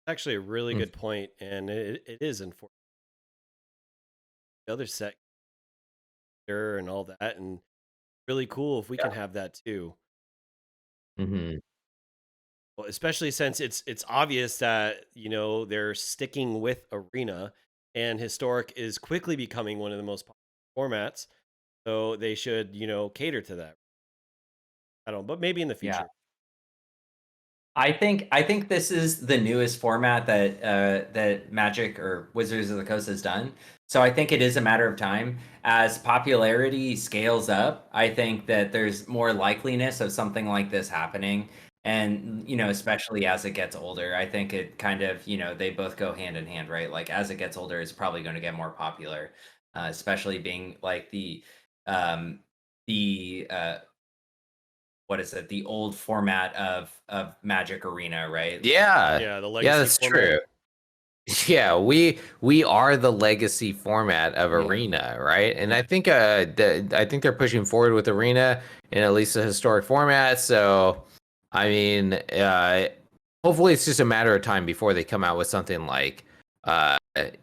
Actually, a really Mm. good point, and it is unfortunate. The other set and all that, and really cool if we can have that too. Mm-hmm. Well, especially since it's obvious that they're sticking with arena, and historic is quickly becoming one of the most popular formats. So they should cater to that. I don't, but maybe in the Yeah. future. I think this is the newest format that Magic or Wizards of the Coast has done. So I think it is a matter of time as popularity scales up. I think that there's more likeliness of something like this happening, and especially as it gets older. I think it kind of they both go hand in hand, right? Like as it gets older, it's probably going to get more popular, especially being like um, the what is it? The old format of Magic Arena, right? Yeah, Yeah, the yeah, legacy that's format. true. Yeah, we are the legacy format of Yeah. Arena, right? And I think I think they're pushing forward with Arena in at least a historic format. So, I mean, hopefully it's just a matter of time before they come out with something like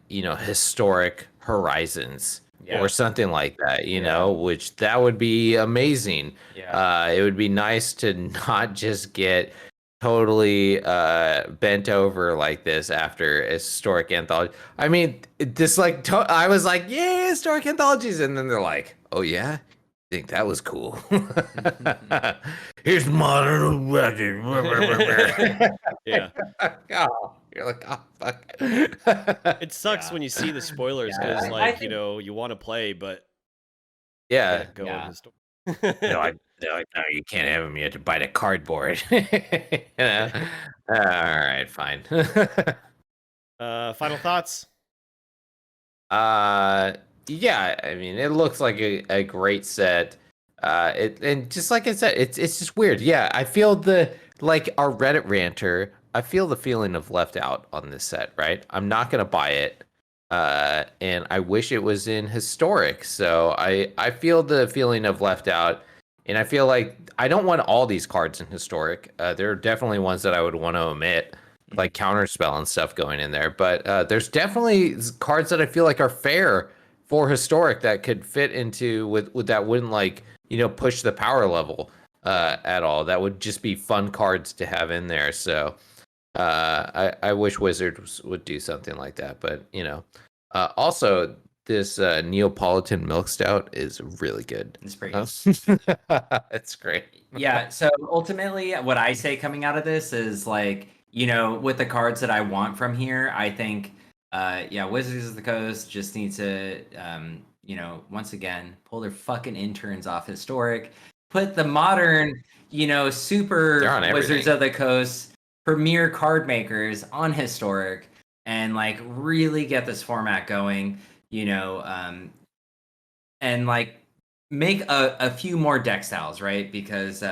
historic Horizons Yeah. or something like that, Yeah. which that would be amazing. Yeah. It would be nice to not just get totally bent over like this after a historic anthology. I mean, this like I was like, yeah, historic anthologies, and then they're like, oh yeah, I think that was cool. Here's modern legend. Yeah. Oh, you're like, oh fuck. It sucks Yeah. when you see the spoilers Yeah, because, I like, think you want to play, but Yeah. can't go in Yeah. his store. No, you can't have them. You have to bite a cardboard. All right, fine. Final thoughts? Yeah, I mean, it looks like a great set. And just like I said, it's just weird. Yeah, I feel like our Reddit ranter. I feel the feeling of left out on this set. Right, I'm not gonna buy it. And I wish it was in historic. So I feel the feeling of left out, and I feel like I don't want all these cards in historic. There are definitely ones that I would want to omit, like counterspell and stuff going in there. But there's definitely cards that I feel like are fair for historic that could fit into with that wouldn't like push the power level at all. That would just be fun cards to have in there. So I wish Wizards would do something like that. But also this Neapolitan milk stout is really good. it's pretty good. It's great. Yeah, so ultimately what I say coming out of this is like, with the cards that I want from here, I think Wizards of the Coast just need to once again pull their fucking interns off historic, put the modern, super They're on Wizards everything. of the Coast premier card makers on historic and like really get this format going, and like make a few more deck styles, right? Because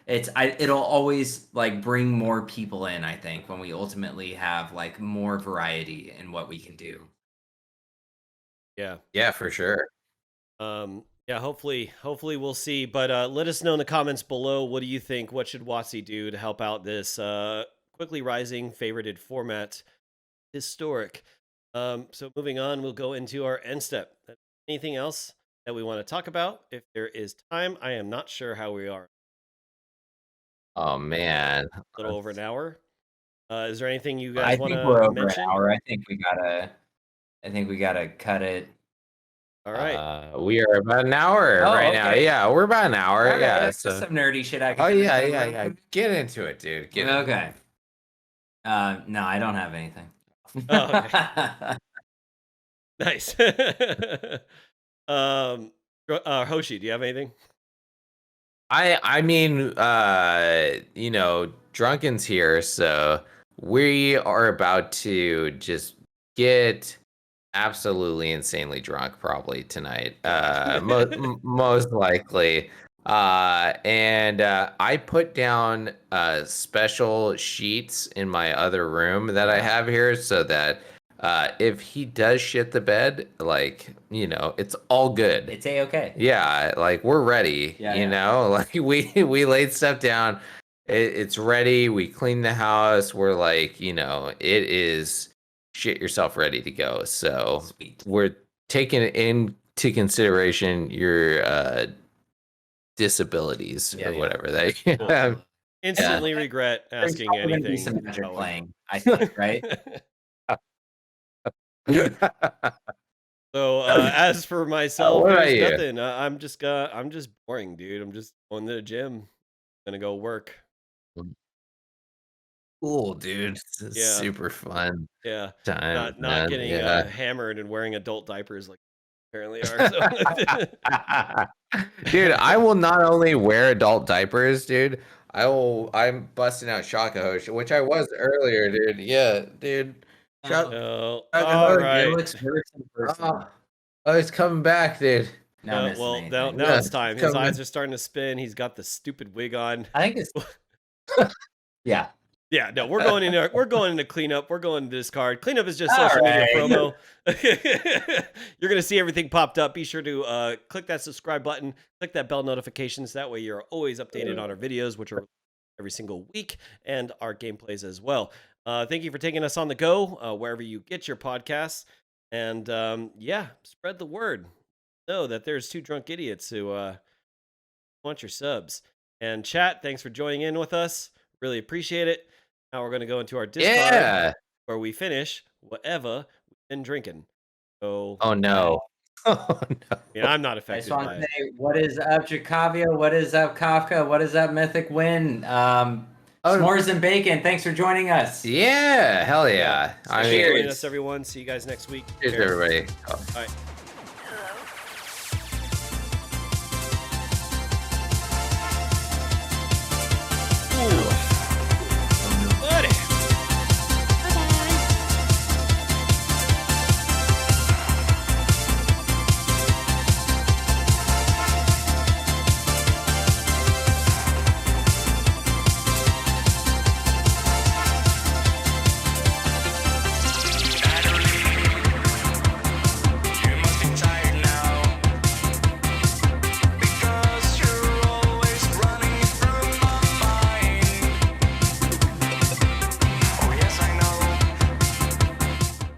it'll always like bring more people in, I think, when we ultimately have like more variety in what we can do. Yeah. Yeah, for sure. Yeah, hopefully we'll see. But let us know in the comments below, what do you think? What should WotC do to help out this quickly rising favorited format, historic? So moving on, we'll go into our end step. Anything else that we want to talk about? If there is time, I am not sure how we are. Oh man. A little over an hour. Is there anything you I guys want think we're to over mention? an hour. I think we gotta cut it. All right. We are about an hour right now. Yeah, we're about an hour. Okay, yeah. that's So some nerdy shit. Oh yeah. Get into it, dude. Get into it. Okay. No, I don't have anything. Oh, okay. Nice. Hoshi, do you have anything? I mean, you know, Drunken's here, so we are about to just get absolutely insanely drunk probably tonight. Most likely. And I put down special sheets in my other room that I have here so that if he does shit the bed, like, you know, it's all good. It's A-okay. Yeah, like we're ready. You know, like we laid stuff down. It's ready. We cleaned the house. We're like, you know, it is shit yourself ready to go. So we're taking into consideration your disabilities or whatever they have. Instantly regret asking anything. Some magic playing, I think, right? So as for myself, What there's about nothing. I'm just boring, dude. I'm just going to the gym. Gonna go work. Cool, dude. Yeah. Super fun. Yeah. Time. Not getting hammered and wearing adult diapers like apparently are. So. Dude, I will not only wear adult diapers, dude. I'm busting out Shaka Hoshi, which I was earlier, dude. Yeah, dude. All right. It looks worse in person. Oh, he's coming back, dude. Now it's time. His eyes are starting to spin. He's got the stupid wig on. I think it's yeah. Yeah, no, we're going into cleanup. We're going to discard. Cleanup is just social media promo. You're gonna see everything popped up. Be sure to click that subscribe button, click that bell notifications. That way you're always updated on our videos, which are every single week, and our gameplays as well. Thank you for taking us on the go, wherever you get your podcasts. And spread the word. Know that there's two drunk idiots who want your subs. And chat, thanks for joining in with us. Really appreciate it. Now we're going to go into our Discord where we finish whatever we've been drinking. So, oh no. Oh no. Yeah, I'm not affected by it. I just want to say, what is up, Jacavia? What is up, Kafka? What is up, Mythic Win? S'mores and Bacon, thanks for joining us. Yeah, hell yeah. Thanks for joining us, everyone. See you guys next week. Cheers, everybody. All right.